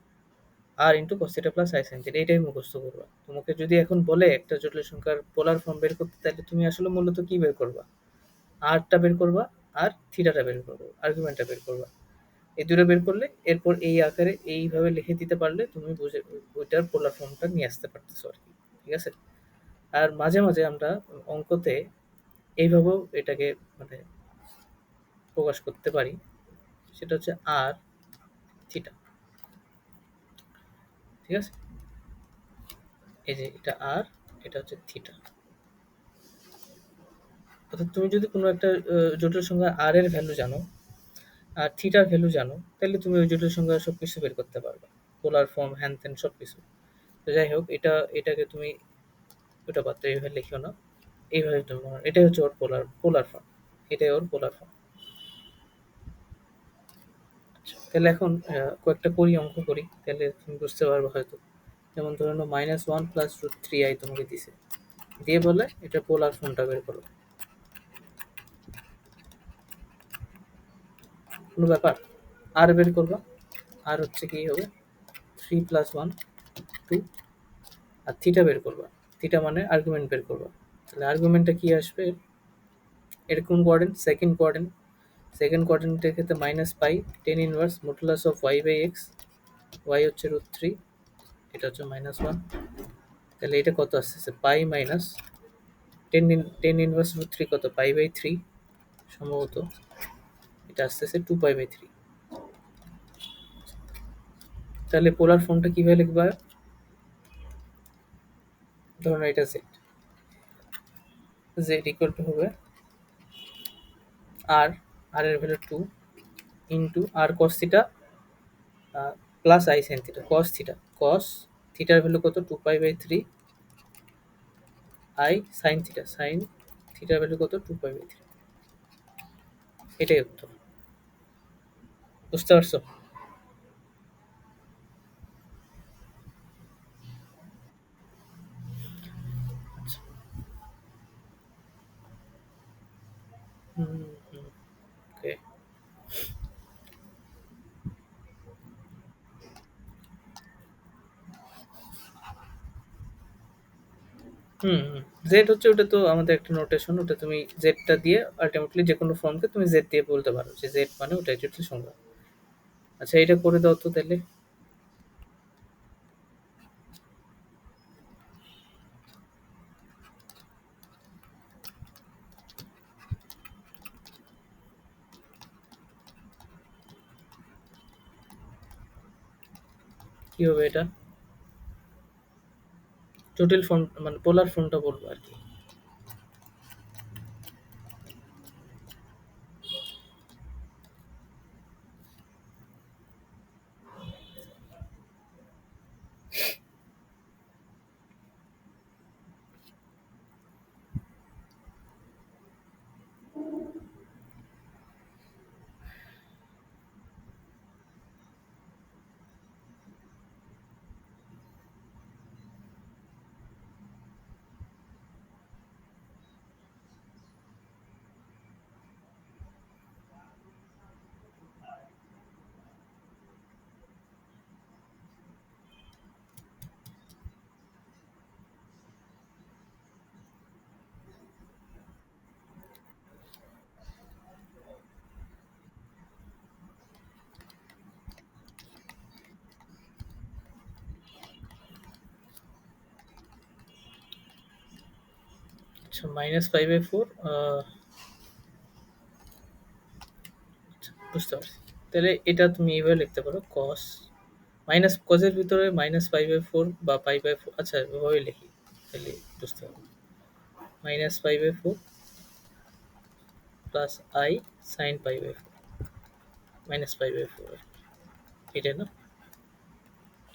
r into cos theta plus i sine theta, এটাই মুখস্থ করবা। তোমাকে যদি এখন বলে একটা জটিল সংখ্যার পোলার ফর্ম বের করতে, তাহলে তুমি আসলে মূলত কি বের করবা? আরটা বের করবা আর থিটাটা বের করবো, আর্গুমেন্টটা বের করবা। এই দুটো বের করলে এরপর এই আকারে এইভাবে লিখে দিতে পারলে তুমি বুঝে ওইটার পোলার ফর্মটা নিয়ে আসতে পারতেছো আর কি। ঠিক আছে। আর মাঝে মাঝে আমরা অঙ্কতে এইভাবেও এটাকে মানে প্রকাশ করতে পারি, সেটা হচ্ছে আর থিটা। ঠিক আছে, এই যে এটা আর, এটা হচ্ছে থিটা। অর্থাৎ তুমি যদি কোনো একটা জটিল সংখ্যা আর এর ভ্যালু জানো আর থিটার ভ্যালু জানো, তাহলে তুমি ওই জটিল সংখ্যা সব কিছু বের করতে পারবে, পোলার ফর্ম হ্যান ত্যান সব কিছু। তো যাই হোক, এটাকে তুমি ওটা পাত্র এইভাবে লিখিও না, এইভাবে তুমি এটাই হচ্ছে ওর পোলার পোলার ফর্ম, এটাই ওর পোলার ফর্ম। তাহলে এখন কয়েকটা করি, অঙ্ক করি, তাহলে তুমি বুঝতে পারবে হয়তো। যেমন ধরে নাও -1 প্লাস রুট থ্রি আই তোমাকে দিছে, দিয়ে বলে এটা পোলার ফর্মটা বের করো। কোনো ব্যাপার, আর বের করবা। আর হচ্ছে কি হবে? 3 + 1 2, আর থিটা বের করবা। থিটা মানে আর্গুমেন্ট বের করবা। তাহলে আর্গুমেন্টটা কি আসবে? এর কোন কোয়াড্রেন্ট? Second quadrant. সেকেন্ড কোয়াড্রেন্টের ক্ষেত্রে minus pi tan inverse modulus of y by x, y হচ্ছে √3, এটা হচ্ছে -1। তাহলে এটা কত আসতেছে? পাই মাইনাস টেন ইনভার্স √3 কত? পাই/3 সম্ভবত। এটা আসতেছে 2 পাই/3। তাহলে পোলার ফর্মটা কিভাবে লিখবা? ধরুন এটা জেড, জেড ইকুয়াল টু হবে আর, আর এর value 2 into r cos theta plus i sine theta, cos theta, cos থিটার ভ্যালু কত? 2 পাই/3, আই সাইন থিটা, সাইন থিটার ভ্যালু কত? 2 পাই/3। এটাই উত্তর। বুঝতে পারছো? হুম, হুম, ওকে। হুম, হুম। জেড হচ্ছে ওটা তো আমাদের একটা নোটেশন। ওটা তুমি জেডটা দিয়ে আল্টিমেটলি যেকোনো ফর্মকে তুমি জেড দিয়ে বলতে পারো যে জেড মানে ওটাই হচ্ছে সংজ্ঞা। আচ্ছা এটা করে দাও তো তাহলে। কি হবে এটা? জটিল ফর্ম মানে পোলার ফর্মটা বলবো আরকি। আচ্ছা -5/4 আচ্ছা বুঝতে পারছি। তাহলে এটা তুমি এভাবে লিখতে পারো cos মাইনাস cos এর ভিতরে -5/4 বা π/4 আচ্ছা ওভাবে লিখি। তাহলে বুঝতে পারবো। -5/4 প্লাস I sin π/4 -π/4 এটাই না?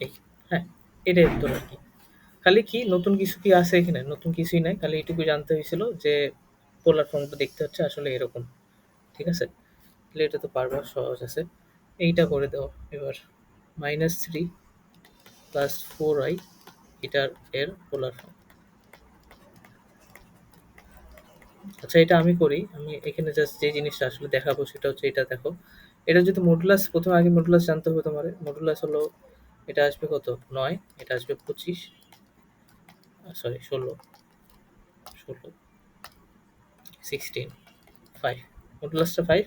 এই হ্যাঁ, এটাই উত্তর আরকি। খালি কি নতুন কিছু কি আছে এখানে? নতুন কিছুই নাই। খালি এইটুকু জানতে হয়েছিল যে পোলার ফর্মটা দেখতে হচ্ছে আসলে এরকম। ঠিক আছে? তাহলে এটা তো পারবা, সহজ আছে। এইটা করে দাও এবার। -3 প্লাস 4i এটার এর পোলার ফর্ম। আচ্ছা এটা আমি করি। আমি এখানে জাস্ট যে জিনিসটা আসলে দেখাবো সেটা হচ্ছে এটা দেখো। এটা যদি মডুলাস ১ম এ আগে মডুলাস জানতে হবে তোমারে। মডুলাস হলো এটা আসবে কত? ৯, এটা আসবে ২৫ সরি ১৬, ১৬, 16, 5 মডুলাসটা 5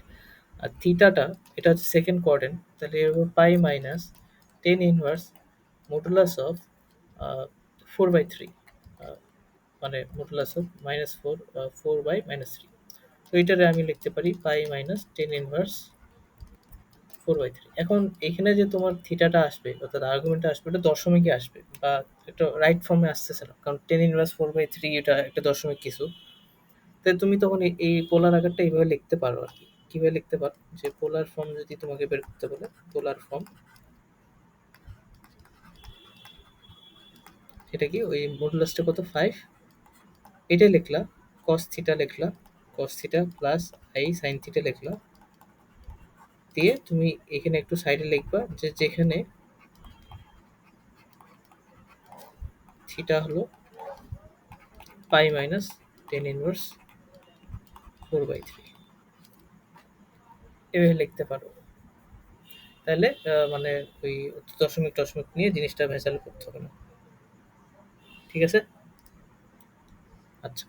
আর থিটাটা এটা হচ্ছে সেকেন্ড কোয়াড্রেন্ট তাহলে এর উপর পাই মাইনাস 10 ইনভার্স মডুলাস অফ 4/3 মানে মডুলাস অফ -4 4/-3 তো এটারে আমি লিখতে পারি পাই মাইনাস 10 ইনভার্স 4/3 এখন এখানে যে তোমার থিটাটা আসবে অর্থাৎ আর্গুমেন্টটা আসবে এটা দশমিকে আসবে বা এটা রাইট ফর্মে আসতেছে না কারণ 10 ইনভার্স 4/3 এটা একটা দশমিক কিছু তাই তুমি তখন এই পোলার আকারটা এইভাবে লিখতে পারো আর কি কিভাবে লিখতে পারো যে পোলার ফর্ম যদি তোমাকে বের করতে বলে পোলার ফর্ম এটা কি ওই মডুলাসটা কত 5 এটা লিখলা cos থিটা লিখলা cos theta plus i sin theta লিখলা দিয়ে তুমি এখানে একটু সাইডে লিখবা যে যেখানে থিটা হলো পাই মাইনাস 10 ইনভার্স 4/3 এভাবে লিখতে পারো তাহলে মানে ওই দশমিক টশমিক নিয়ে জিনিসটা ভেজাল করতে হবে না ঠিক আছে আচ্ছা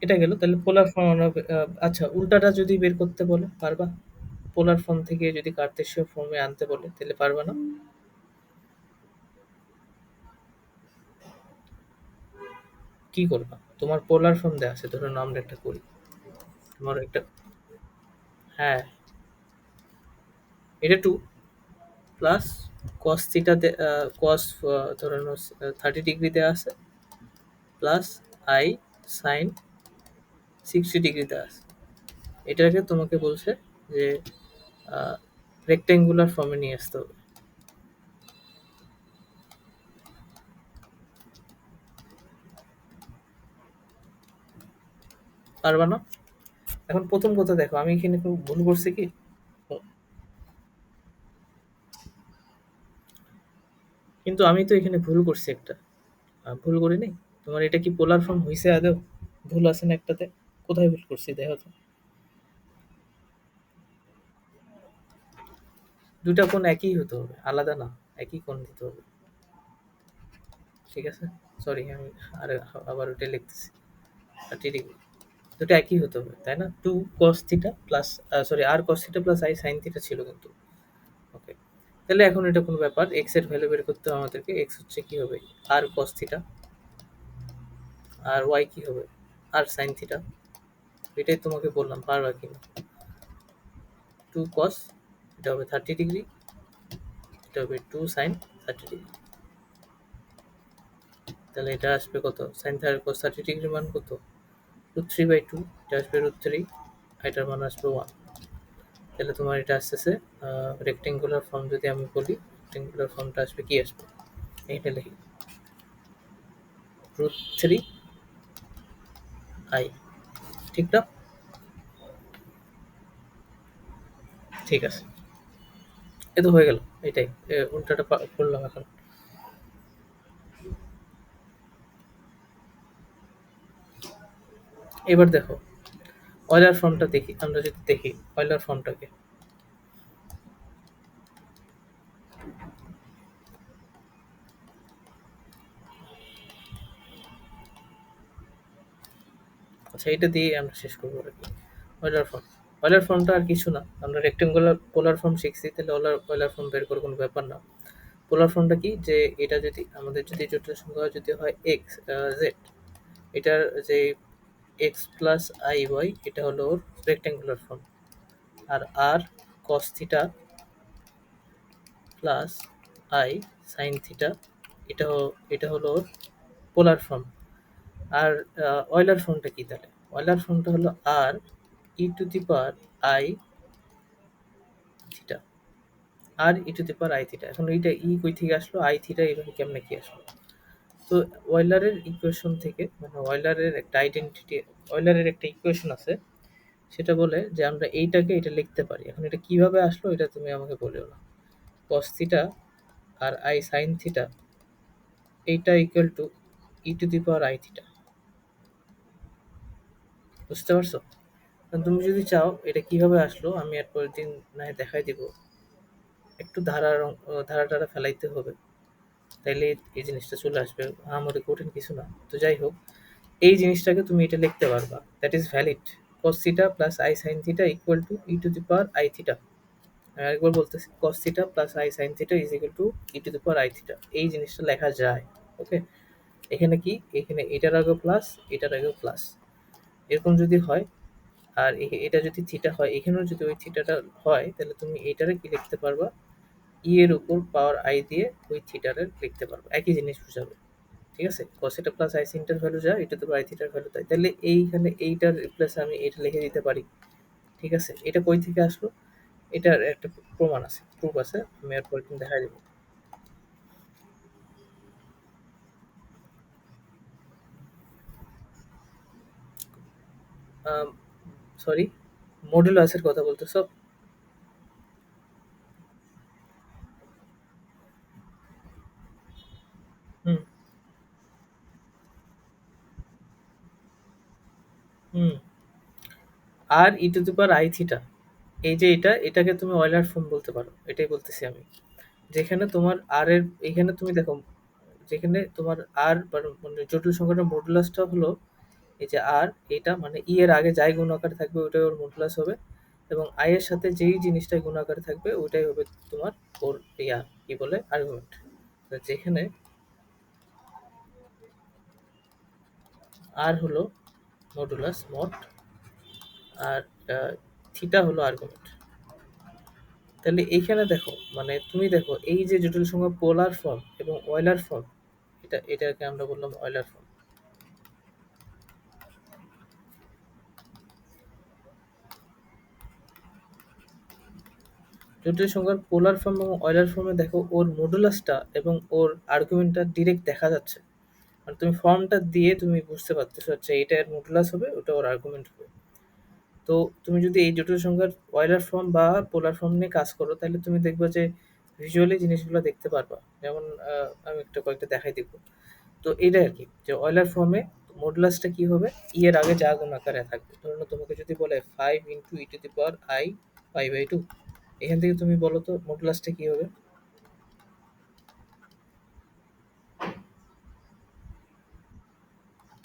এটা গেল তাহলে পোলার ফর্ম আচ্ছা উল্টাটা যদি বের করতে বলে পারবা পোলার ফর্ম থেকে যদি কার্তেশীয় ফর্মে আনতে বলে তাহলে পারবা না কি করবা তোমার পোলার ফর্ম দেওয়া আছে ধরো আমরা একটা করি তোমার একটা হ্যাঁ এটা 2 প্লাস cos থিটা cos ধরে নাও 30 ডিগ্রি দেওয়া আছে প্লাস i sin 60 ডিগ্রি দেওয়া আছে এটাকে তোমাকে বলছে যে রেক্টেঙ্গুলার ফর্মে নিয়ে আসতে হবে পারবা না এখন প্রথম কথা দেখো আমি এখানে খুব ভুল করছি কি ও, কিন্তু আমি তো এখানে ভুল করছি একটা ভুল করিনি তোমার এটা কি পোলার ফর্ম হয়েছে আদৌ ভুল আছে না একটাতে কোথায় ভুল করছি দেখো তো দুটা কোণ একই হতে হবে, আলাদা না, একই কোণ দিতে হবে। ঠিক আছে, সরি আমি আর আবার ওটা লিখতেছি। 30 ডিগ্রি, দুটো একই হতে হবে, তাই না? Two cos theta plus, sorry, r cos theta plus i sine theta ছিল কিন্তু। ওকে, তাহলে এখন এটা কোনো ব্যাপার, এক্স এর ভ্যালু বের করতে হবে আমাদেরকে। এক্স হচ্ছে কি হবে, আর কস থিটা, আর ওয়াই কি হবে, আর সাইন থিটা। এটাই তোমাকে বললাম, পারবা কিনা। টু কস, এটা হবে 30 ডিগ্রি, এটা হবে টু সাইন 30 ডিগ্রি। তাহলে এটা আসবে কত, সাইন থার্ড কস 30 ডিগ্রির মান কত, √3/2, এটা আসবে √3, এটার মান আসবে 1। তাহলে তোমার এটা আসতেছে রেক্টেঙ্গুলার ফর্ম। যদি আমি বলি রেক্টেঙ্গুলার ফর্মটা আসবে, কি আসবে, এইটা লিখি, √3i। ঠিক না? ঠিক আছে, এ তো হয়ে গেল। এটাই উল্টাটা করলাম এখন। এবার দেখো অয়লার ফর্মটা দেখি, আমরা যদি দেখি অয়লার ফর্মটাকে। আচ্ছা, এটা দিয়ে আমরা শেষ করবো আর কি। অয়লার ফর্ম, অয়লার ফর্মটা আর কিছু না, আমরা রেক্টেঙ্গুলার পোলার ফর্ম শিখছি, তাহলে অয়লার ফর্ম বের করার কোনো ব্যাপার না। পোলার ফর্মটা কি, যে এটা যদি আমাদের যদি জটিল সংখ্যা যদি হয় এক্স জেড, এটার যে এক্স প্লাস আই ওয়াই, এটা হলো ওর রেক্টেঙ্গুলার ফর্ম। আর r cos theta plus i sine theta, এটা হলো ওর পোলার ফর্ম। আর অয়লার ফর্মটা কি তাহলে, অয়লার ফর্মটা হলো আর e⁻i থিটা, আর e⁻i থিটা। এখন এইটা কই থেকে আসলো, আই থিটা এভাবে কেমনে কি আসলো? তো অয়লারের ইকুয়েশন থেকে, মানে অয়লারের একটা আইডেন্টিটি, অয়লারের একটা ইকুয়েশন আছে, সেটা বলে যে আমরা এইটাকে এটা লিখতে পারি। এখন এটা কিভাবে আসলো এটা তুমি আমাকে বলিও না। cos থিটা আর আই সাইন থিটা, এইটা ইকুয়াল টু e⁻i থিটা। বুঝতে পারছো? কারণ তুমি যদি চাও এটা কিভাবে আসলো, আমি আর পরের দিন না হয় দেখাই দিব। একটু ধারা টারা ফেলাইতে হবে, তাইলে এই জিনিসটা চলে আসবে। আমাদের কঠিন কিছু না। তো যাই হোক, এই জিনিসটাকে তুমি এটা লিখতে পারবা, that is valid. cos theta plus i sine theta equal to e⁻i theta. আমি আরেকবার বলতেছি, cos theta plus i sine theta is equal to e⁻i theta. এই জিনিসটা লেখা যায়। ওকে, এখানে কি, এখানে এটার আগেও প্লাস, এটার আগেও প্লাস, এরকম যদি হয়, আর এটা যদি থিটা হয়, এখানেও যদি ওই থিটাটা হয়, তাহলে তুমি এটারে কি লিখতে পারবা, এর উপর পাওয়ার আই দিয়ে ওই থিটারে লিখতে পারবো, একই জিনিস বুঝাবে। ঠিক আছে, cos থিটা প্লাস আই সিনটার ভ্যালু যা, এটা তো আই থিটার ভ্যালু তাই, তাহলে এইখানে এইটার রিপ্লেসে আমি এটা লিখে দিতে পারি। ঠিক আছে, এটা কই থেকে আসলো, এটার একটা প্রমাণ আছে, প্রুফ আছে, আমি আর পরের দিন দেখাই দেবো। সরি, মডুলাসের কথা বলতেছো? হুম, হুম। আর e⁻i থিটা, এই যে এটাকে তুমি অয়লার ফর্ম বলতে পারো, এটাই বলতেছি আমি। যেখানে তোমার আর এর, এখানে তুমি দেখো, যেখানে তোমার আর মানে জটিল সংখ্যাটার মডুলাসটা হলো এই যে আর, এটা মানে এর আগে যাই গুণ আকারে থাকবে ওটাই ওর মডুলাস হবে, এবং আই এর সাথে যেই জিনিসটা গুণ আকারে থাকবে ওটাই হবে তোমার ওর কি বলে, আর্গুমেন্ট। যেখানে আর হলো মডুলাস মড, আর থিটা হলো আর্গুমেন্ট। তাহলে এইখানে দেখো, মানে তুমি দেখো এই যে জটিল সংখ্যা পোলার ফর্ম এবং অয়লার ফর্ম, এটাকে আমরা বললাম অয়লার ফর্ম। জটিল সংখ্যার পোলার ফর্ম এবং অয়লার ফর্মে দেখো ওর মডুলাসটা এবং ওর আর্গুমেন্টটা ডিরেক্ট দেখা যাচ্ছে। মানে তুমি ফর্মটা দিয়ে তুমি বুঝতে পারতেছো, আচ্ছা এটা এর মডুলাস হবে, ওটা ওর আর্গুমেন্ট হবে। তো তুমি যদি এই জটিল সংখ্যার অয়লার ফর্ম বা পোলার ফর্ম নিয়ে কাজ করো, তাহলে তুমি দেখবে যে ভিজুয়ালি জিনিসগুলো দেখতে পারবা। যেমন আমি একটা কয়েকটা দেখাই দিব। তো এইটাই আর কি, যে অয়লার ফর্মে মডুলাসটা কি হবে, এর আগে যা গুণ আকারে থাকবে। ধরুন তোমাকে যদি বলে 5 × e⁻i π/2, এখান থেকে তুমি বলো তো মডুলাসটা কি হবে?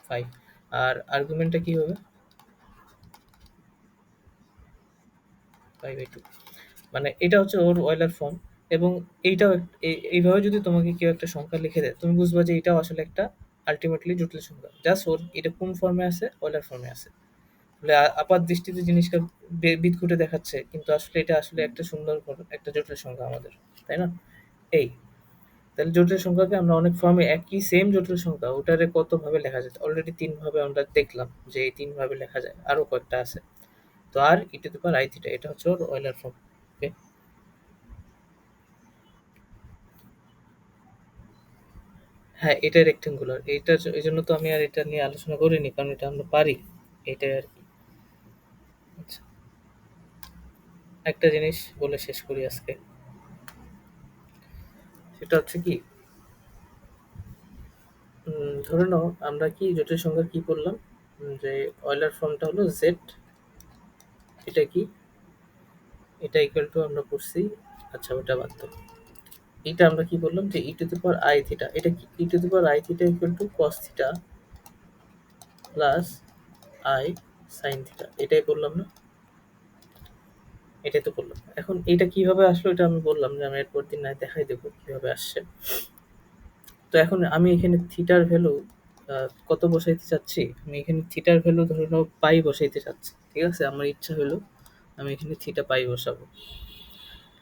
5। আর আর্গুমেন্টটা কি হবে? 5/2। মানে এটা হচ্ছে ওর অয়েলার ফর্ম। এবং এইটাও এইভাবে যদি তোমাকে কেউ একটা সংখ্যা লিখে দেয়, তুমি বুঝবা যে এটাও আসলে একটা আলটিমেটলি জটিল সংখ্যা। জাস্ট ওর এটা কোন ফর্মে আছে? অয়েলার ফর্মে আছে। বলে আপাত দৃষ্টিতে জিনিসটা বিদঘুটে দেখাচ্ছে, কিন্তু আসলে এটা আসলে একটা সুন্দর একটা জটিল সংখ্যা আমাদের, তাই না? এই তাহলে জটিল সংখ্যাকে আমরা অনেক ফর্মে, একই সেম জটিল সংখ্যা ওটারে কত ভাবে লেখা যায়? অলরেডি ৩ ভাবে আমরা দেখলাম যে এই ৩ ভাবে লেখা যায়। আরো কয়েকটা আছে। তো আর e⁻i⁻θ এটা হচ্ছে ওর অয়েলার ফর্ম। ওকে? হ্যাঁ, এটা রেক্টেঙ্গুলার। এইজন্য তো আমি আর এটা নিয়ে আলোচনা করিনি, কারণ এটা আমরা পারি। এটাই আর কি। আচ্ছা, একটা জিনিস বলে শেষ করি আজকে। সেটা হচ্ছে কি, ধরে নাও আমরা কি জটিল সংখ্যার কি করলাম, যে অয়েলার ফর্মটা হলো জেড, এটা কি, এটা ইকুয়াল টু আমরা করছি। আচ্ছা, ওটা বাদ দাও। এটা আমরা কি বললাম যে e⁻i⁻θ, এটা কি e⁻i⁻θ equal to cos theta plus i sin theta, এটাই বললাম না? এটাই তো বললাম। এখন এটা কিভাবে আসলো এটা আমি বললাম যে আমি এরপর দিন না দেখাই দেবো কিভাবে আসছে। তো এখন আমি এখানে থিটার ভ্যালু কত বসাইতে চাচ্ছি? আমি এখানে থিটার ভ্যালু ধরে নাও পাই বসাইতে চাচ্ছি। ঠিক আছে? আমার ইচ্ছা হলো আমি এখানে থিটা পাই বসাবো।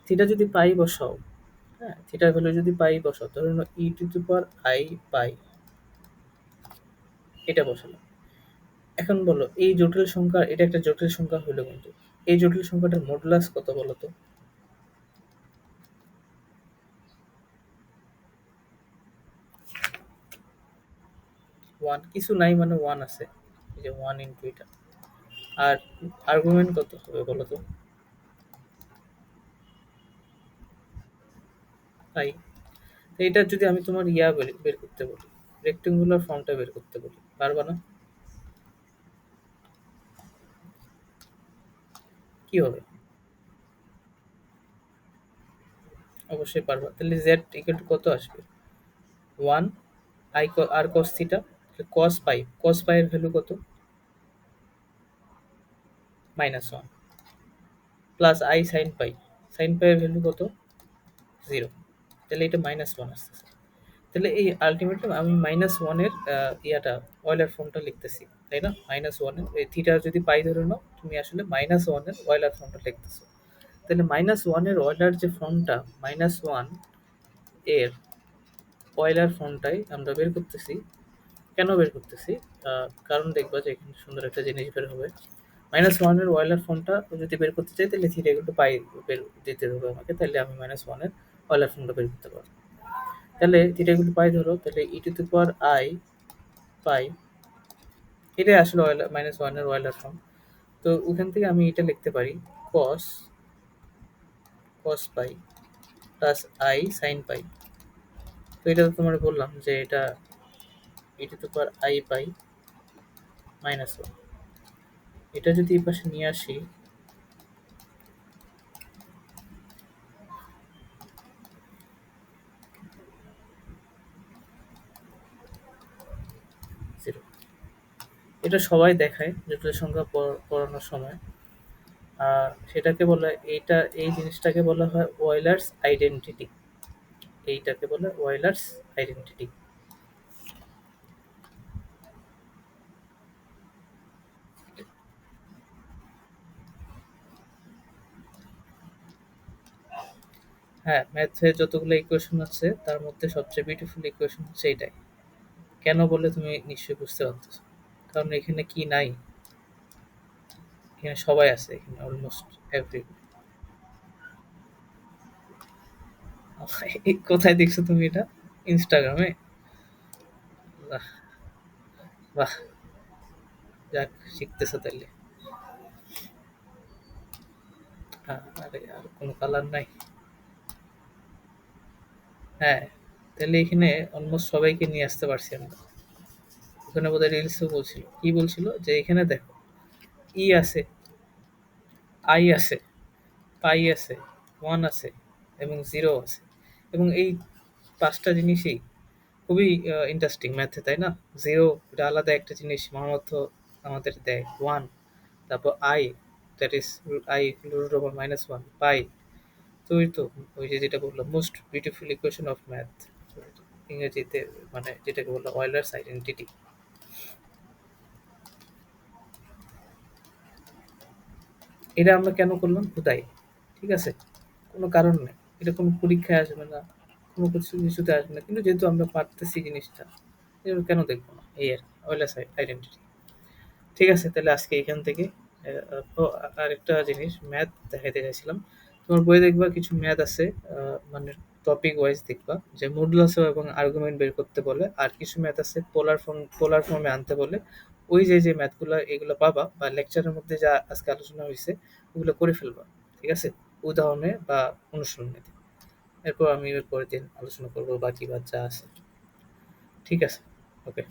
থিটা যদি পাই বসাও, হ্যাঁ, থিটার ভ্যালু যদি পাই বসাও, ধরে নাও e⁻i পাই, এটা বসালাম। এখন বলো এই জটিল সংখ্যা, এটা একটা জটিল সংখ্যা হলো, কিন্তু এই জটিল সংখ্যাটার মডুলাস কত বলো তো? 1 কিছু নাই মানে 1 আছে। এই যে 1 ইনটু এটা। আর আর্গুমেন্ট কত হবে বলো তো? তাই এটা যদি আমি তোমার বের করতে বলি, রেক্টেঙ্গুলার ফর্মটা বের করতে বলি, পারবা না? কি হবে? অবশ্যই পারবা। তাহলে জেড ইকুয়াল টু কত আসবে? 1 আই আর কস থিটা, কস পাই, কস পাই এর ভ্যালু কত? -1 plus i sine pi, sine pi এর ভ্যালু কত? 0। তাহলে এটা -1 আসতেছে। তাহলে এই আলটিমেটলি আমি -1 এর ইয়াটা অয়েলার ফর্মটা লিখতেছি, তাই না? -1 এর এই থিটা যদি পাই ধরে নাও, তুমি আসলে -1 এর অয়েলার ফর্মটা লিখতেছো। তাহলে -1 এর অয়েলার যে ফর্মটা, -1 এর অয়েলার ফর্মটাই আমরা বের করতেছি। কেন বের করতেছি? কারণ দেখবা যে এখানে সুন্দর একটা জিনিস বের হবে। -1 এর অয়েলার ফর্মটা যদি বের করতে চাই, তাহলে থিটা ইকুয়াল টু পাই বের দিতে হবে আমাকে। তাহলে আমি -1 এর অয়েলার ফর্মটা বের করতে পারবো। তাহলে থিটা ইকুয়াল টু পাই ধরো, তাহলে e⁻i পাই, এটাই আসলে -1 এর অয়েলার ফর্ম। তো ওখান থেকে আমি এটা লিখতে পারি cos pi plus i sin পাই। তো এটা তো তোমার বললাম যে এটা e⁻i পাই -1। এটা যদি এই পাশে নিয়ে আসি, 0। এটা সবাই দেখায় জটিল সংখ্যা পড়ানোর সময়। সেটাকে বলে, এই জিনিসটাকে বলা হয় ওয়েলার্স আইডেন্টিটি। এইটাকে বলে ওয়েলার্স আইডেন্টিটি। হ্যাঁ, ম্যাথে যতগুলো ইকুয়েশন আছে তার মধ্যে সবচেয়ে বিউটিফুল ইকুয়েশন হচ্ছে এটাই। কেন বলে তুমি নিশ্চয়ই বুঝতে পারতেছো। কারণ এখানে কি নাই? এখানে সবাই আছে, এখানে অলমোস্ট এভরি। কোথায় দেখছো তুমি এটা? ইনস্টাগ্রামে? বাহ, বাহ, যাক, শিখতেছো তাইলে। আরে আর কোনো কালার নাই? হ্যাঁ, তাহলে এখানে অলমোস্ট সবাইকে নিয়ে আসতে পারছি আমরা। ওখানে বোধহয় রিলসও বলছিল, কি বলছিল যে এখানে দেখো ই আছে, আই আছে, পাই আছে, ওয়ান আছে এবং জিরো আছে, এবং এই পাঁচটা জিনিসই খুবই ইন্টারেস্টিং ম্যাথে, তাই না? জিরো এটা আলাদা একটা জিনিস, মহামর্থ আমাদের দেয় ওয়ান, তারপর i, that is i root over minus one, pi. তো ওই তো, ওই যে যেটা বললাম most beautiful equation of math, ইংরেজিতে মানে যেটাকে বললাম অয়েলার্স আইডেন্টিটি। এটা আমরা কেন করলাম খুদাই, ঠিক আছে? কোনো কারণ নেই, এটা কোনো পরীক্ষায় আসবে না, কোনো কিছু কিছুতে আসবে না, কিন্তু যেহেতু আমরা পারতেছি জিনিসটা, এবার কেন দেখবো না, এই আর অয়েলার্স আইডেন্টিটি। ঠিক আছে, তাহলে আজকে এখান থেকে ও আরেকটা জিনিস ম্যাথ দেখাইতে চাইছিলাম। তোমার বইয়ে দেখবা কিছু ম্যাথ আছে, মানে টপিক ওয়াইজ দেখবা যে মডুলাস এবং আর্গুমেন্ট বের করতে বলে, আর কিছু ম্যাথ আছে পোলার ফর্মে আনতে বলে। ওই যে যে ম্যাথগুলো এগুলো পাবা বা লেকচারের মধ্যে যা আজকে আলোচনা হয়েছে ওগুলো করে ফেলবা, ঠিক আছে, উদাহরণে বা অনুশীলনে। এরপর আমি এর পরের দিন আলোচনা করবো বাকি যা আছে। ঠিক আছে, ওকে।